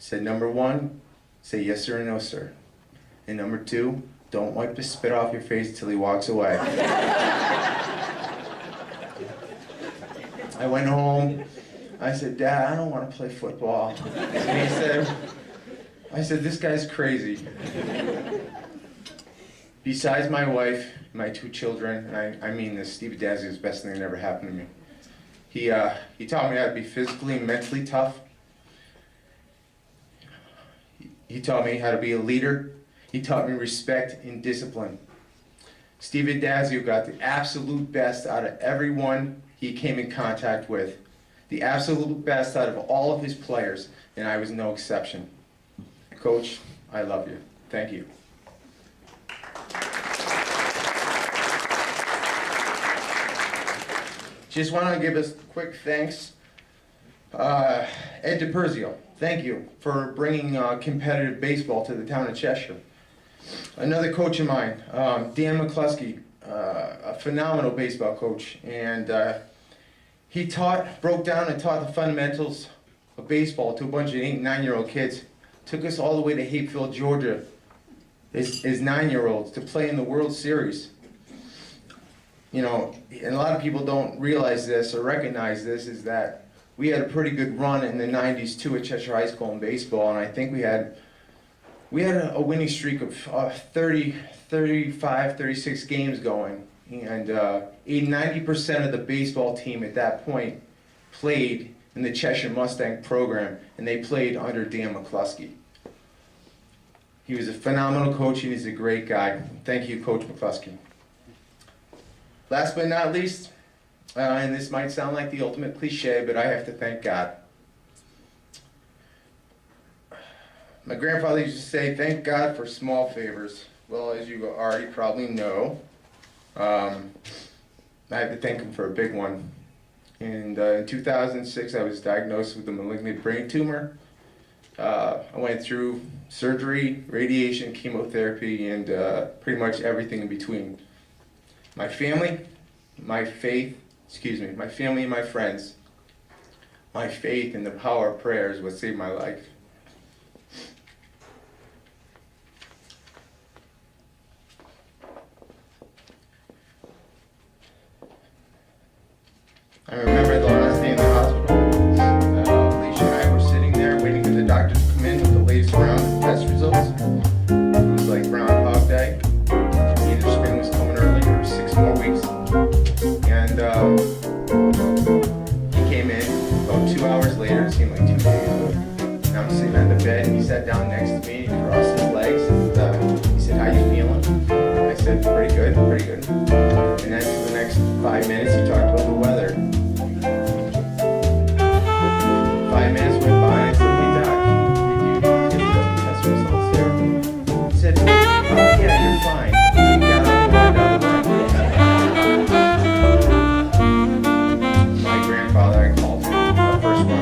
said, number one, say yes sir or no sir. And number two, don't wipe the spit off your face till he walks away. I went home. I said, Dad, I don't want to play football. And I said, this guy's crazy. Besides my wife, my two children, and I mean this, Steve Dazzi is the best thing that ever happened to me. He taught me how to be physically and mentally tough. He taught me how to be a leader. He taught me respect and discipline. Steve Dazzi got the absolute best out of everyone he came in contact with. The absolute best out of all of his players, and I was no exception. Coach, I love you. Thank you. Just want to give us quick thanks. Ed DiPerzio, thank you for bringing competitive baseball to the town of Cheshire. Another coach of mine, Dan McCluskey, a phenomenal baseball coach, and he broke down and taught the fundamentals of baseball to a bunch of 8 and 9-year-old kids. Took us all the way to Hapeville, Georgia, as 9-year-olds to play in the World Series. You know, and a lot of people don't realize this or recognize this, is that we had a pretty good run in the 90s too at Cheshire High School in baseball, and I think we had a winning streak of 30, 35, 36 games going, and 90% of the baseball team at that point played in the Cheshire Mustang program, and they played under Dan McCluskey. He was a phenomenal coach, and he's a great guy. Thank you, Coach McCluskey. Last but not least, and this might sound like the ultimate cliche, but I have to thank God. My grandfather used to say, thank God for small favors. Well, as you already probably know, I have to thank him for a big one. And in 2006, I was diagnosed with a malignant brain tumor. I went through surgery, radiation, chemotherapy, and pretty much everything in between. My family, my family and my friends, my faith and the power of prayer is what saved my life. I remember the last day in the hospital. Alicia and I were sitting there waiting for the doctor to come in with the latest round of test results. It was like Groundhog Day. The screen was coming early for 6 more weeks. And he came in about 2 hours later. It seemed like 2 days. And I'm sitting on the bed, and he sat down next to me, and he crossed his legs, and he said, how you feeling? I said, pretty good, pretty good. And then for the next 5 minutes, he talked about the weather. 5 minutes went by, and I said, hey Doc, did you get the test results there? He said, oh yeah, you're fine. He got up and walked out the room. My grandfather, I called him, our first one.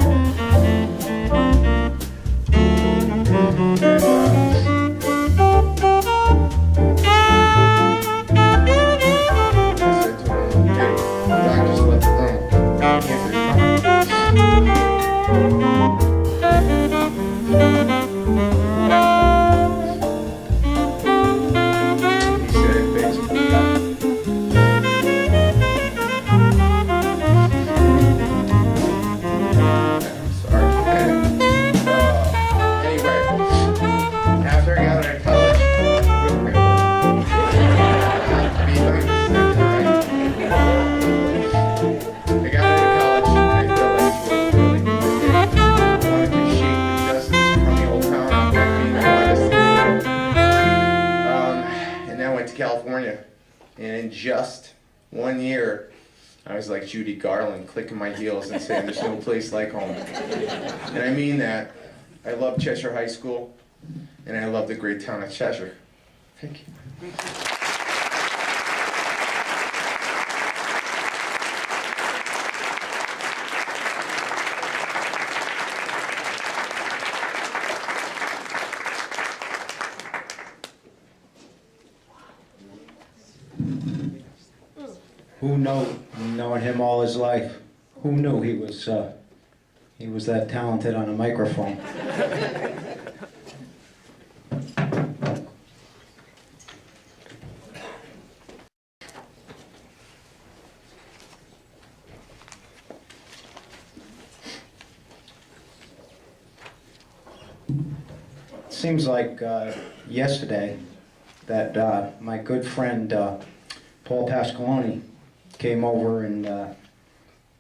I said to him, hey, the doc just left the room. He answered, he said, basically, sorry. Anyway, after I got out of college, real quick, be like this next time. I got out of college, and I felt like it was really good day. I wanted to shake the dust of this crummy old town off my feet, and I wanted to see the world. And then I went to California, and in just 1 year, I was like Judy Garland, clicking my heels and saying, there's no place like home. And I mean that. I love Cheshire High School, and I love the great town of Cheshire. Thank you. Who knowing him all his life, who knew he was He was that talented on a microphone. Seems like yesterday that my good friend Paul Pasqualoni came over and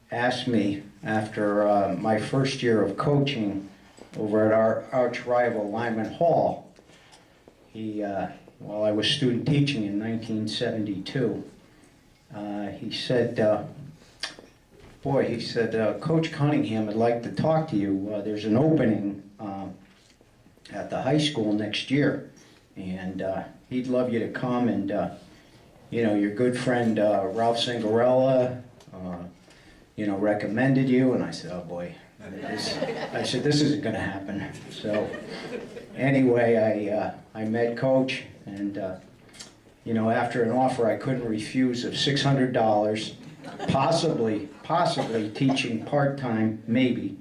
asked me after my first year of coaching over at our arch rival Lyman Hall. While I was student teaching in 1972, he said, Coach Cunningham would like to talk to you. There's an opening at the high school next year, and he'd love you to come, and your good friend Ralph Cingarella recommended you. And I said, oh boy, this isn't going to happen. So anyway, I met Coach, and after an offer I couldn't refuse of $600, possibly teaching part-time, maybe,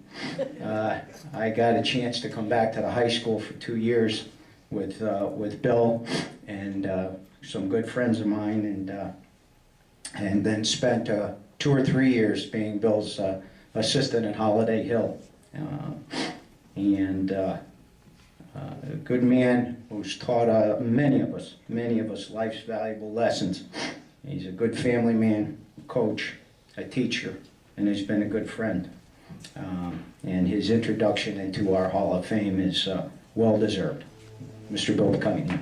I got a chance to come back to the high school for 2 years with Bill and some good friends of mine, and then spent 2 or 3 years being Bill's assistant at Holiday Hill. A good man who's taught many of us life's valuable lessons. He's a good family man, coach, a teacher, and he's been a good friend. And his introduction into our Hall of Fame is well-deserved. Mr. Bill Cunningham.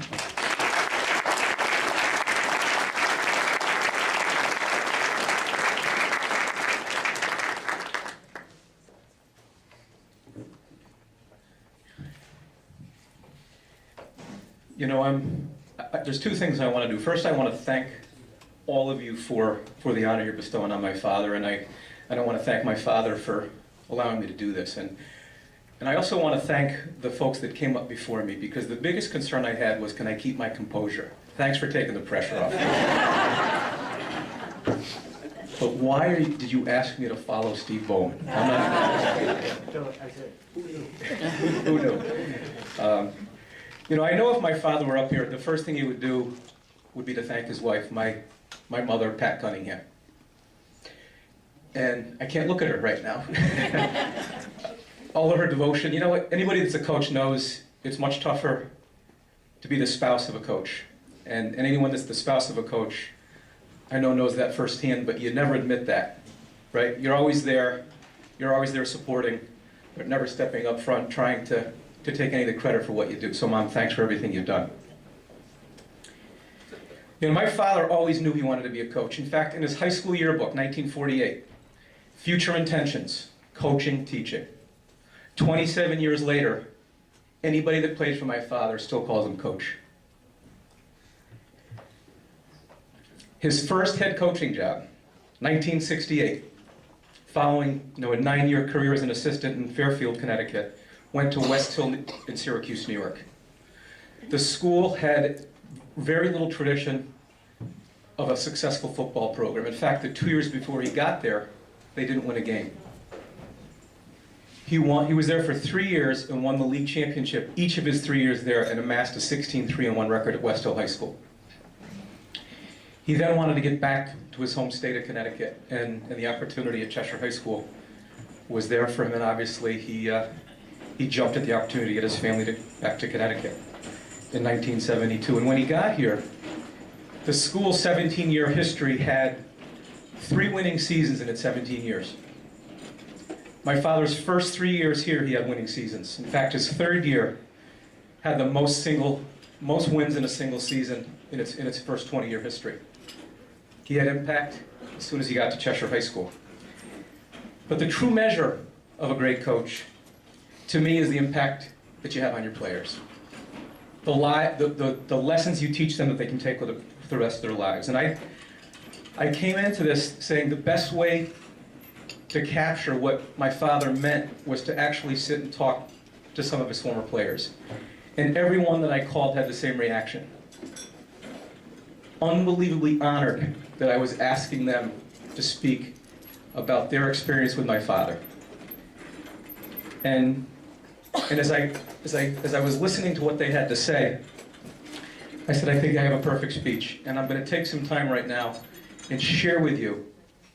There's 2 things I want to do. First, I want to thank all of you for the honor you're bestowing on my father, and I want to thank my father for allowing me to do this. And I also want to thank the folks that came up before me, because the biggest concern I had was, can I keep my composure? Thanks for taking the pressure off. But why did you ask me to follow Steve Bowman? I'm not... Who knew? I know if my father were up here, the first thing he would do would be to thank his wife, my mother, Pat Cunningham. And I can't look at her right now. All of her devotion. You know what? Anybody that's a coach knows it's much tougher to be the spouse of a coach. And anyone that's the spouse of a coach, I know knows that firsthand, but you never admit that, right? You're always there supporting, but never stepping up front, trying to take any of the credit for what you do. So Mom, thanks for everything you've done. My father always knew he wanted to be a coach. In fact, in his high school yearbook, 1948, future intentions, coaching, teaching. 27 years later, anybody that played for my father still calls him coach. His first head coaching job, 1968, following a 9-year career as an assistant in Fairfield, Connecticut, went to West Hill in Syracuse, New York. The school had very little tradition of a successful football program. In fact, the 2 years before he got there, they didn't win a game. He was there for 3 years and won the league championship each of his 3 years there, and amassed a 16-3-1 record at West Hill High School. He then wanted to get back to his home state of Connecticut, and the opportunity at Cheshire High School was there for him, and obviously he jumped at the opportunity to get his family back to Connecticut in 1972. And when he got here, the school's 17-year history had 3 winning seasons in its 17 years. My father's first 3 years here, he had winning seasons. In fact, his 3rd year had the most wins in a single season in its first 20-year history. He had impact as soon as he got to Cheshire High School. But the true measure of a great coach, to me, is the impact that you have on your players. The lessons you teach them that they can take with the rest of their lives. And I came into this saying the best way to capture what my father meant was to actually sit and talk to some of his former players. And everyone that I called had the same reaction. Unbelievably honored that I was asking them to speak about their experience with my father. And as I was listening to what they had to say, I said, I think I have a perfect speech. And I'm going to take some time right now and share with you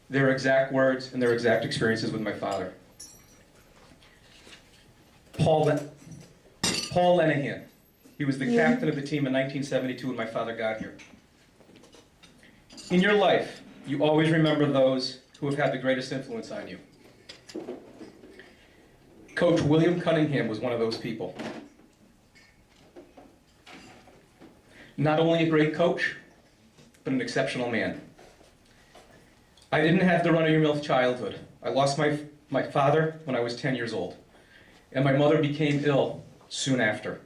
their exact words and their exact experiences with my father. Paul Lenahan. He was the captain of the team in 1972 when my father got here. In your life, you always remember those who have had the greatest influence on you. Coach William Cunningham was one of those people. Not only a great coach, but an exceptional man. I didn't have the run-of-your-mouth childhood. I lost my father when I was 10 years old, and my mother became ill soon after.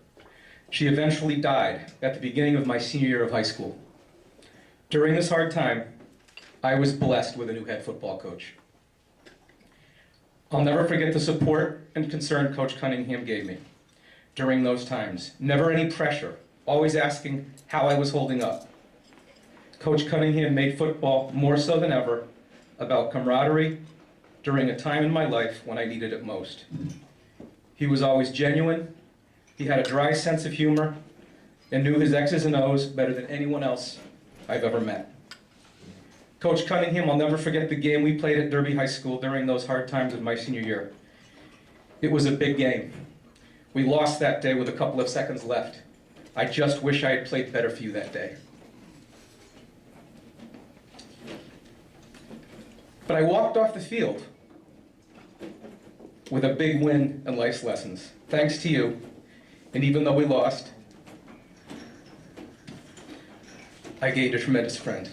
She eventually died at the beginning of my senior year of high school. During this hard time, I was blessed with a new head football coach. I'll never forget the support and concern Coach Cunningham gave me during those times. Never any pressure, always asking how I was holding up. Coach Cunningham made football more so than ever about camaraderie during a time in my life when I needed it most. He was always genuine, he had a dry sense of humor, and knew his X's and O's better than anyone else I've ever met. Coach Cunningham, I'll never forget the game we played at Derby High School during those hard times of my senior year. It was a big game. We lost that day with a couple of seconds left. I just wish I had played better for you that day. But I walked off the field with a big win and life's lessons. Thanks to you, and even though we lost, I gained a tremendous friend.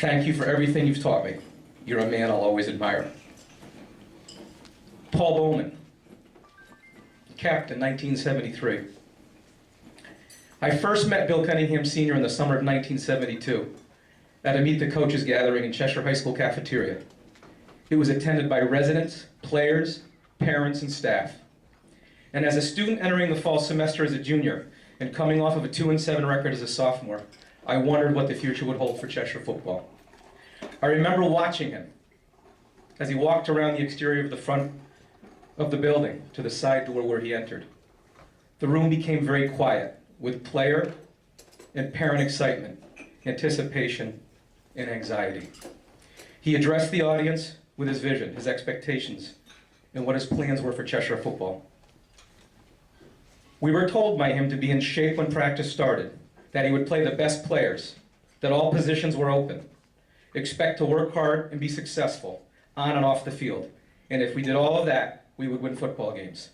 Thank you for everything you've taught me. You're a man I'll always admire. Paul Bowman, captain, 1973. I first met Bill Cunningham Sr. in the summer of 1972 at a Meet the Coaches gathering in Cheshire High School cafeteria. It was attended by residents, players, parents, and staff. And as a student entering the fall semester as a junior and coming off of a 2-7 record as a sophomore, I wondered what the future would hold for Cheshire football. I remember watching him as he walked around the exterior of the front of the building to the side door where he entered. The room became very quiet with player and parent excitement, anticipation, and anxiety. He addressed the audience with his vision, his expectations, and what his plans were for Cheshire football. We were told by him to be in shape when practice started, that he would play the best players, that all positions were open, expect to work hard and be successful on and off the field, and if we did all of that, we would win football games.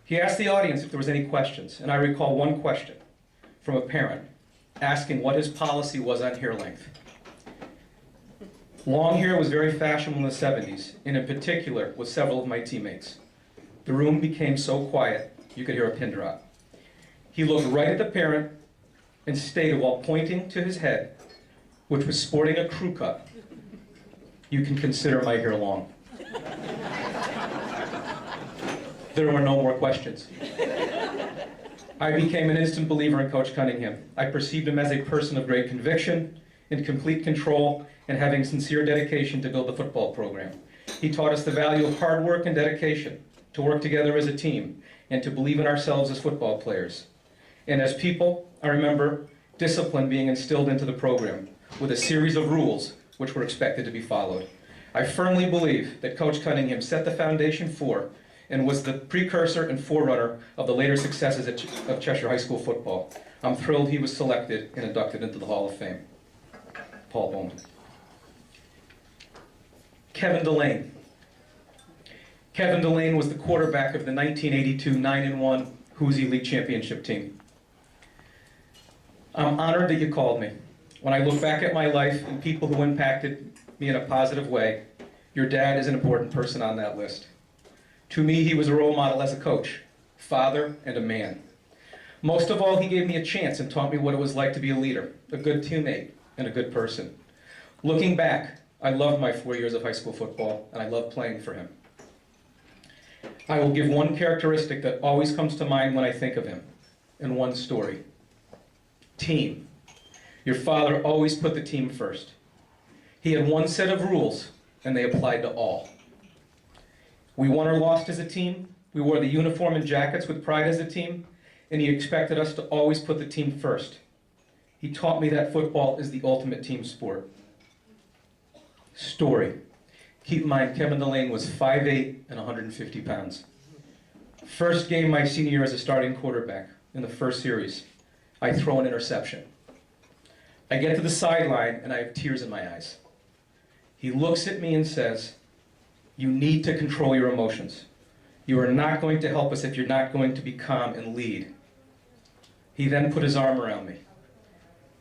He asked the audience if there was any questions, and I recall one question from a parent asking what his policy was on hair length. Long hair was very fashionable in the 70s, and in particular with several of my teammates. The room became so quiet, you could hear a pin drop. He looked right at the parent and stated while pointing to his head, which was sporting a crew cut, "You can consider my hair long." There were no more questions. I became an instant believer in Coach Cunningham. I perceived him as a person of great conviction, in complete control, and having sincere dedication to build the football program. He taught us the value of hard work and dedication, to work together as a team, and to believe in ourselves as football players. And as people, I remember discipline being instilled into the program, with a series of rules which were expected to be followed. I firmly believe that Coach Cunningham set the foundation for and was the precursor and forerunner of the later successes of Cheshire High School football. I'm thrilled he was selected and inducted into the Hall of Fame. Paul Bowman. Kevin Delane. Kevin Delane was the quarterback of the 1982 9-1 Hoosier League Championship team. I'm honored that you called me. When I look back at my life and people who impacted me in a positive way, your dad is an important person on that list. To me, he was a role model as a coach, father, and a man. Most of all, he gave me a chance and taught me what it was like to be a leader, a good teammate, and a good person. Looking back, I loved my 4 years of high school football, and I loved playing for him. I will give one characteristic that always comes to mind when I think of him, and one story. Team. Your father always put the team first. He had one set of rules, and they applied to all. We won or lost as a team. We wore the uniform and jackets with pride as a team, and he expected us to always put the team first. He taught me that football is the ultimate team sport. Story. Keep in mind, Kevin Delane was 5'8" and 150 pounds. First game my senior year as a starting quarterback in the first series, I throw an interception. I get to the sideline and I have tears in my eyes. He looks at me and says, "You need to control your emotions. You are not going to help us if you're not going to be calm and lead." He then put his arm around me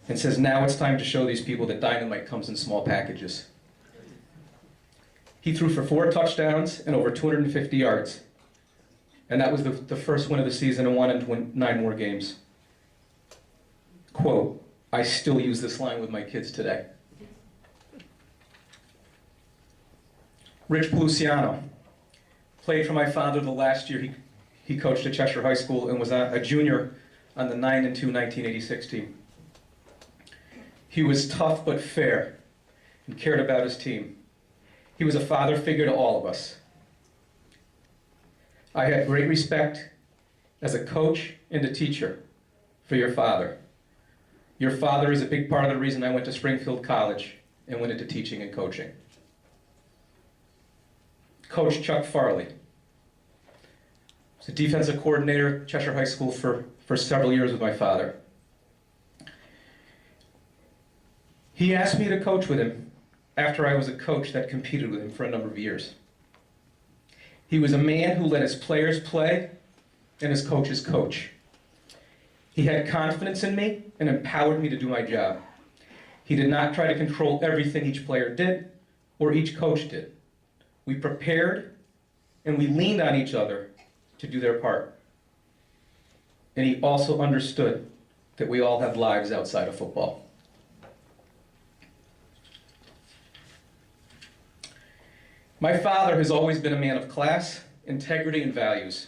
and says, "Now it's time to show these people that dynamite comes in small packages." He threw for 4 touchdowns and over 250 yards. And that was the first win of the season and won in 9 more games. Quote, I still use this line with my kids today. Rich Peluciano played for my father the last year he coached at Cheshire High School and was a junior on the 9-2 1986 team. He was tough but fair and cared about his team. He was a father figure to all of us. I had great respect as a coach and a teacher for your father. Your father is a big part of the reason I went to Springfield College and went into teaching and coaching. Coach Chuck Farley was a defensive coordinator at Cheshire High School for several years with my father. He asked me to coach with him after I was a coach that competed with him for a number of years. He was a man who let his players play and his coaches coach. He had confidence in me and empowered me to do my job. He did not try to control everything each player did or each coach did. We prepared and we leaned on each other to do their part. And he also understood that we all have lives outside of football. My father has always been a man of class, integrity, and values.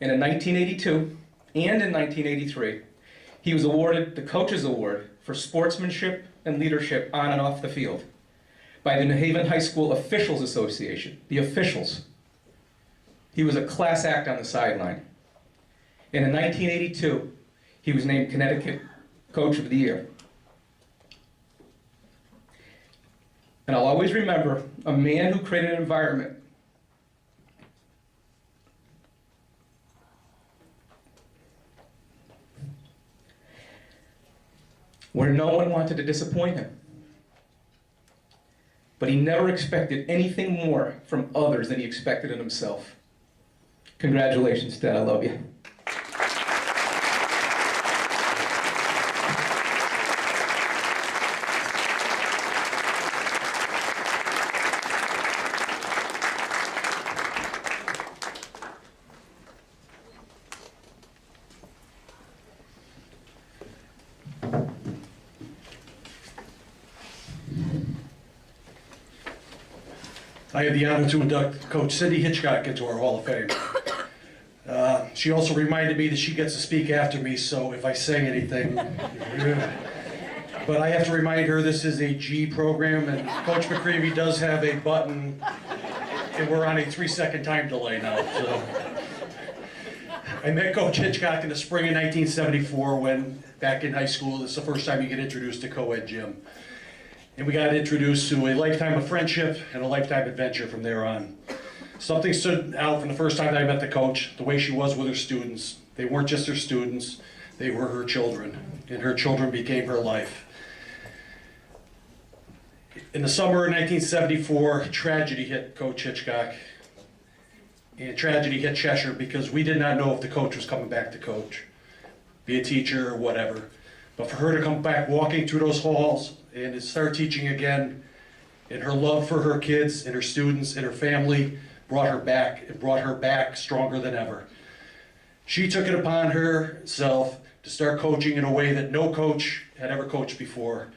And in 1982 and in 1983, he was awarded the Coach's Award for Sportsmanship and Leadership on and off the field by the New Haven High School Officials Association, the officials. He was a class act on the sideline. And in 1982, he was named Connecticut Coach of the Year. And I'll always remember a man who created an environment where no one wanted to disappoint him. But he never expected anything more from others than he expected in himself. Congratulations, Dad, I love you. I had the honor to induct Coach Cindy Hitchcock into our Hall of Fame. She also reminded me that she gets to speak after me, so if I say anything. But I have to remind her this is a G program, and Coach McCreevy does have a button, and we're on a 3-second time delay now. So. I met Coach Hitchcock in the spring of 1974 when, back in high school, this is the first time you get introduced to co-ed gym. And we got introduced to a lifetime of friendship and a lifetime adventure from there on. Something stood out from the first time that I met the coach, the way she was with her students. They weren't just her students, they were her children, and her children became her life. In the summer of 1974, tragedy hit Coach Hitchcock, and tragedy hit Cheshire because we did not know if the coach was coming back to coach, be a teacher or whatever. But for her to come back walking through those halls and to start teaching again, and her love for her kids and her students and her family brought her back. It brought her back stronger than ever. She took it upon herself to start coaching in a way that no coach had ever coached before.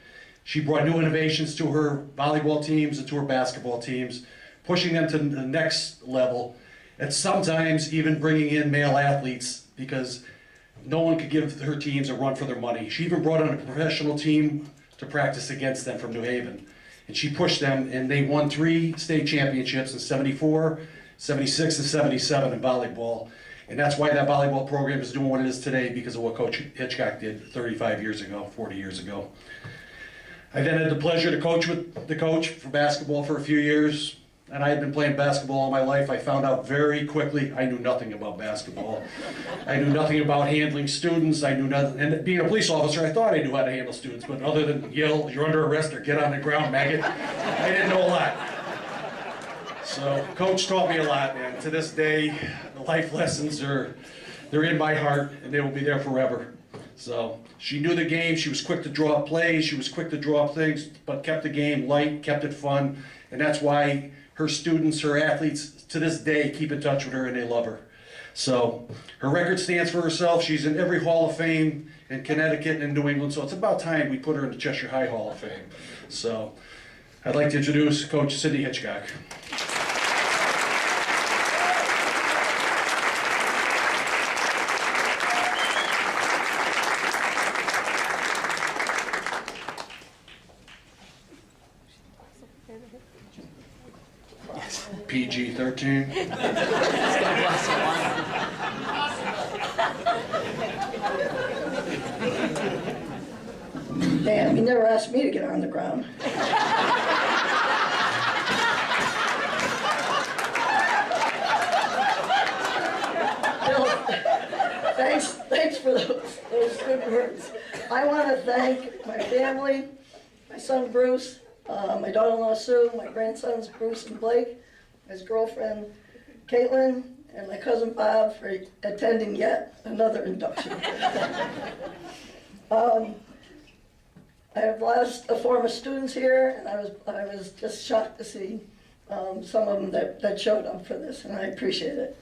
She brought new innovations to her volleyball teams and to her basketball teams, pushing them to the next level, and sometimes even bringing in male athletes because no one could give her teams a run for their money. She even brought in a professional team to practice against them from New Haven. And she pushed them, and they won 3 state championships in 74, 76 to 77 in volleyball. And that's why that volleyball program is doing what it is today, because of what Coach Hitchcock did 35 years ago, 40 years ago. I then had the pleasure to coach with the coach for basketball for a few years. And I had been playing basketball all my life. I found out very quickly I knew nothing about basketball. I knew nothing about handling students. I knew nothing. And being a police officer, I thought I knew how to handle students. But other than yell, "You're under arrest," or "Get on the ground, maggot," I didn't know a lot. So Coach taught me a lot. And to this day, the life lessons they're in my heart, and they will be there forever. So she knew the game. She was quick to draw up plays. She was quick to draw up things, but kept the game light, kept it fun. And that's why her students, her athletes, to this day, keep in touch with her and they love her. So her record stands for herself. She's in every Hall of Fame in Connecticut and New England. So it's about time we put her in the Cheshire High Hall of Fame. So I'd like to introduce Coach Cindy Hitchcock. PG-13. Damn, he never asked me to get on the ground. Bill, thanks for those good words. I want to thank my family, my son Bruce, my daughter-in-law Sue, my grandsons Bruce and Blake, his girlfriend Caitlin, and my cousin Bob for attending yet another induction. I have lost a former students here, and I was just shocked to see some of them that showed up for this, and I appreciate it.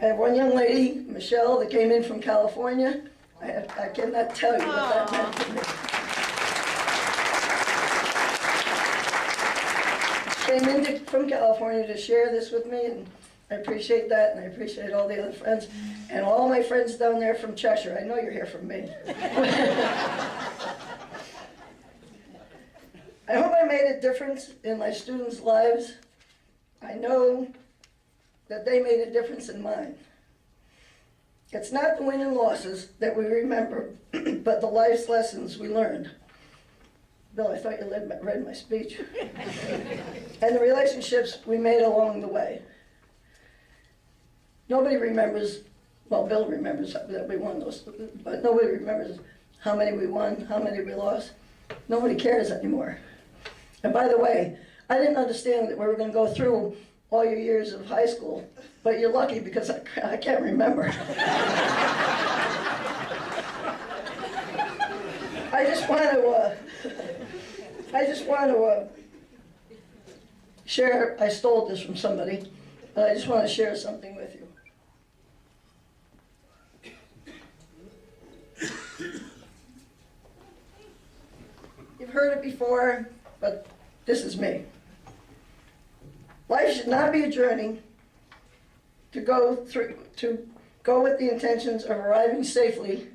I have one young lady, Michelle, that came in from California. I cannot tell you what that meant to me. Came in from California to share this with me, and I appreciate that, and I appreciate all the other friends, and all my friends down there from Cheshire. I know you're here from me. I hope I made a difference in my students' lives. I know that they made a difference in mine. It's not the wins and losses that we remember, but the life's lessons we learned. Bill, I thought you read my speech. And the relationships we made along the way. Nobody remembers, well, Bill remembers that we won those, but nobody remembers how many we won, how many we lost. Nobody cares anymore. And by the way, I didn't understand that we were going to go through all your years of high school, but you're lucky because I can't remember. I just want to share, I stole this from somebody, but I just want to share something with you. You've heard it before, but this is me. Life should not be a journey to go with the intentions of arriving safely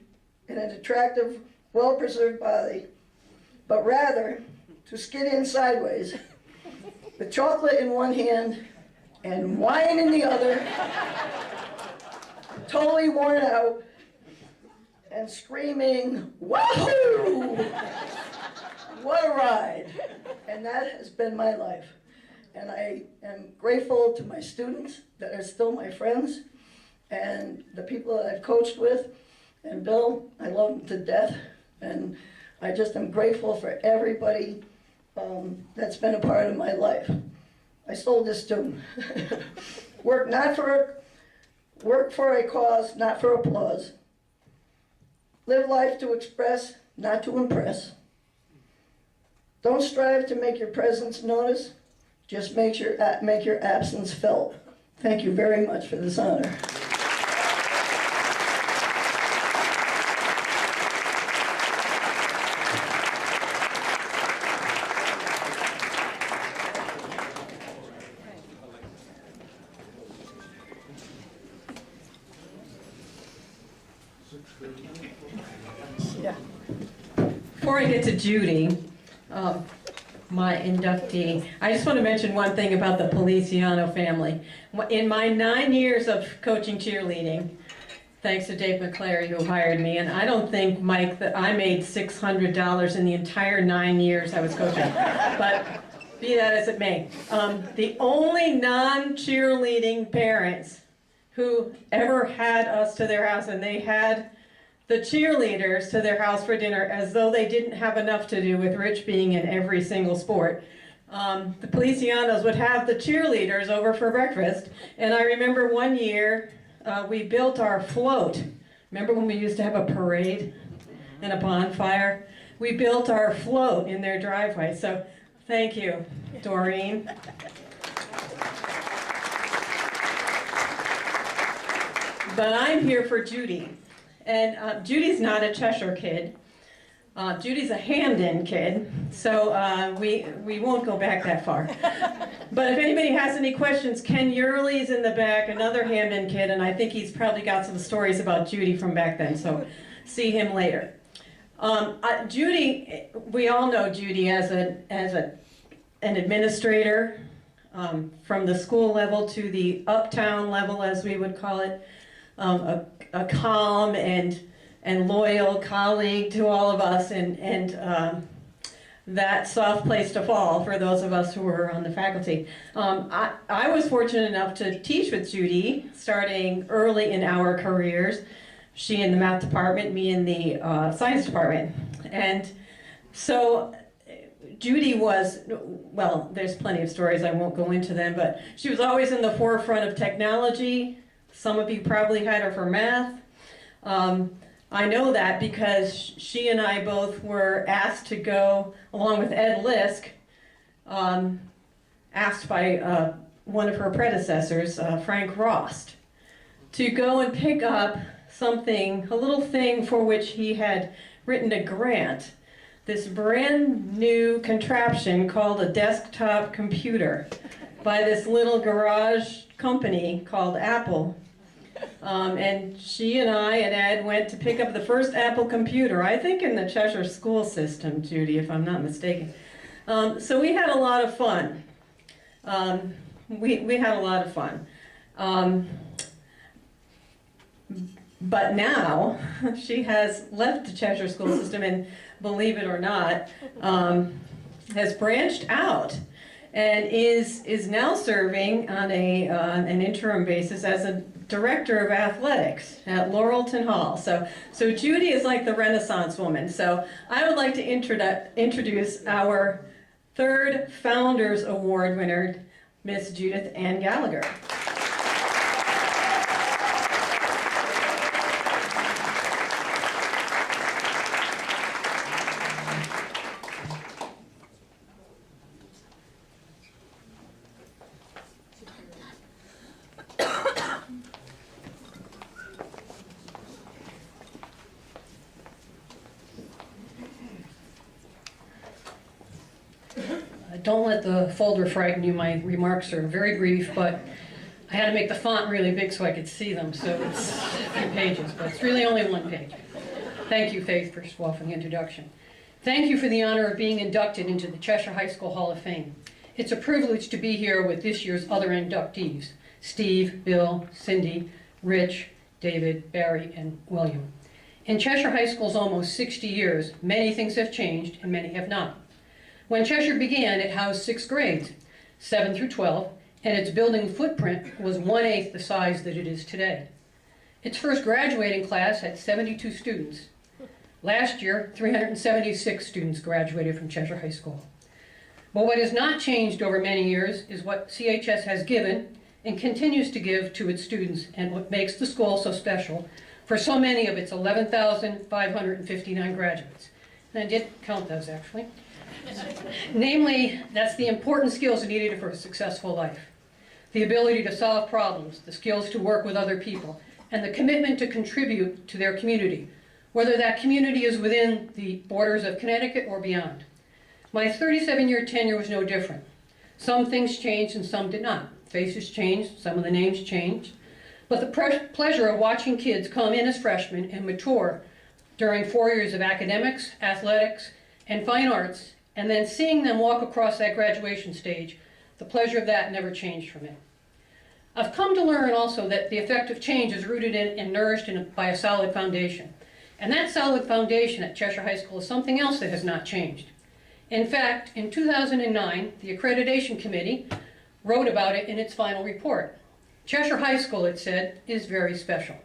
in an attractive, well-preserved body, but rather to skid in sideways with chocolate in one hand and wine in the other, totally worn out, and screaming, "Wahoo! What a ride!" And that has been my life. And I am grateful to my students that are still my friends, and the people that I've coached with, and Bill, I love him to death, and I just am grateful for everybody that's been a part of my life. I stole this tune. Work for a cause, not for applause. Live life to express, not to impress. Don't strive to make your presence noticed. Just make your absence felt. Thank you very much for this honor. Before I get to Judy, my inductee. I just want to mention one thing about the Policiano family. In my 9 years of coaching cheerleading, thanks to Dave McClary who hired me, and I don't think, Mike, that I made $600 in the entire 9 years I was coaching. But be that as it may, the only non-cheerleading parents who ever had us to their house, and they had the cheerleaders to their house for dinner as though they didn't have enough to do with Rich being in every single sport. The Policianos would have the cheerleaders over for breakfast, and I remember one year we built our float. Remember when we used to have a parade and a bonfire? We built our float in their driveway, so thank you, Doreen. But I'm here for Judy. And Judy's not a Cheshire kid. Judy's a Hamden kid, so we won't go back that far. But if anybody has any questions, Ken Yurley's in the back, another Hamden kid, and I think he's probably got some stories about Judy from back then, so see him later. Judy, we all know Judy as an administrator, from the school level to the uptown level, as we would call it. A calm and loyal colleague to all of us, and that soft place to fall for those of us who were on the faculty. I was fortunate enough to teach with Judy starting early in our careers. She in the math department, me in the science department. And so Judy was, well, there's plenty of stories, I won't go into them, but she was always in the forefront of technology. Some of you probably had her for math. I know that because she and I both were asked to go, along with Ed Lisk, asked by one of her predecessors, Frank Rost, to go and pick up something, a little thing for which he had written a grant, this brand new contraption called a desktop computer by this little garage company called Apple. And she and I and Ed went to pick up the first Apple computer, I think in the Cheshire school system, Judy, if I'm not mistaken. So we had a lot of fun. We had a lot of fun. But now she has left the Cheshire school system and, believe it or not, has branched out and is now serving on an interim basis as a director of athletics at Laurelton Hall. So Judy is like the Renaissance woman. So I would like to introduce our third Founders Award winner, Miss Judith Ann Gallagher. Don't let the folder frighten you. My remarks are very brief, but I had to make the font really big so I could see them, so it's a few pages, but it's really only one page. Thank you, Faith, first of all, for the introduction. Thank you for the honor of being inducted into the Cheshire High School Hall of Fame. It's a privilege to be here with this year's other inductees, Steve, Bill, Cindy, Rich, David, Barry, and William. In Cheshire High School's almost 60 years, many things have changed and many have not. When Cheshire began, it housed 6 grades, 7 through 12, and its building footprint was 1/8 the size that it is today. Its first graduating class had 72 students. Last year, 376 students graduated from Cheshire High School. But what has not changed over many years is what CHS has given and continues to give to its students, and what makes the school so special for so many of its 11,559 graduates. And I did count those, actually. Namely, that's the important skills needed for a successful life. The ability to solve problems, the skills to work with other people, and the commitment to contribute to their community, whether that community is within the borders of Connecticut or beyond. My 37-year tenure was no different. Some things changed and some did not. Faces changed, some of the names changed. But the pleasure of watching kids come in as freshmen and mature during 4 years of academics, athletics, and fine arts and then seeing them walk across that graduation stage, the pleasure of that never changed for me. I've come to learn also that the effect of change is rooted in and nourished by a solid foundation. And that solid foundation at Cheshire High School is something else that has not changed. In fact, in 2009, the Accreditation Committee wrote about it in its final report. Cheshire High School, it said, is very special.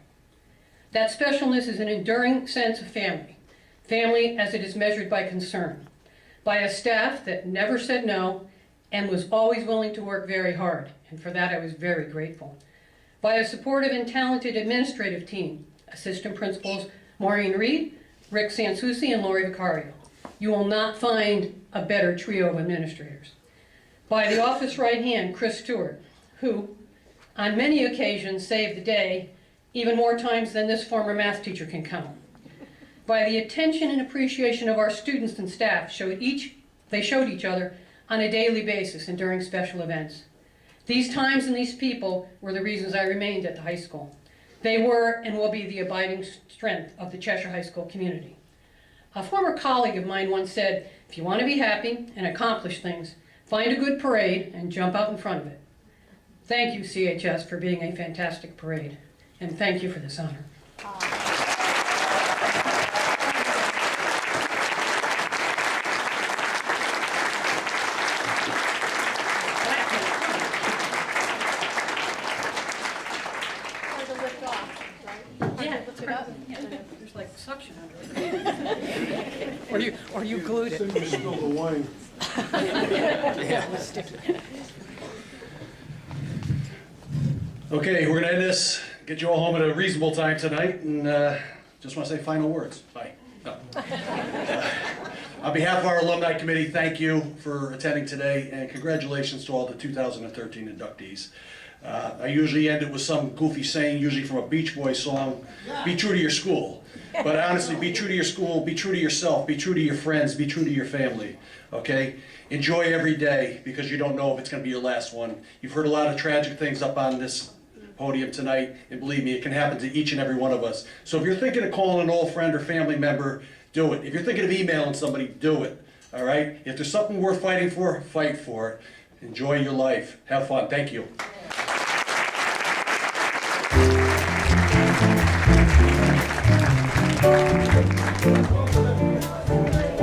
That specialness is an enduring sense of family. Family as it is measured by concern. By a staff that never said no and was always willing to work very hard. And for that I was very grateful. By a supportive and talented administrative team, assistant principals Maureen Reed, Rick Sansucci, and Lori Vicario. You will not find a better trio of administrators. By the office right hand, Chris Stewart, who on many occasions saved the day, even more times than this former math teacher can count. By the attention and appreciation of our students and staff, they showed each other on a daily basis and during special events. These times and these people were the reasons I remained at the high school. They were and will be the abiding strength of the Cheshire High School community. A former colleague of mine once said, if you want to be happy and accomplish things, find a good parade and jump out in front of it. Thank you, CHS, for being a fantastic parade, and thank you for this honor. There's like suction under it. Or you glued it. You spilled the wine. Yeah, it was sticky. Okay, we're gonna end this, get you all home at a reasonable time tonight, and just want to say final words. Bye. No. On behalf of our alumni committee, thank you for attending today, and congratulations to all the 2013 inductees. I usually end it with some goofy saying, usually from a Beach Boys song, be true to your school. But honestly, be true to your school, be true to yourself, be true to your friends, be true to your family, okay? Enjoy every day, because you don't know if it's gonna be your last one. You've heard a lot of tragic things up on this podium tonight, and believe me, it can happen to each and every one of us. So if you're thinking of calling an old friend or family member, do it. If you're thinking of emailing somebody, do it, all right? If there's something worth fighting for, fight for it. Enjoy your life. Have fun. Thank you. Thank you.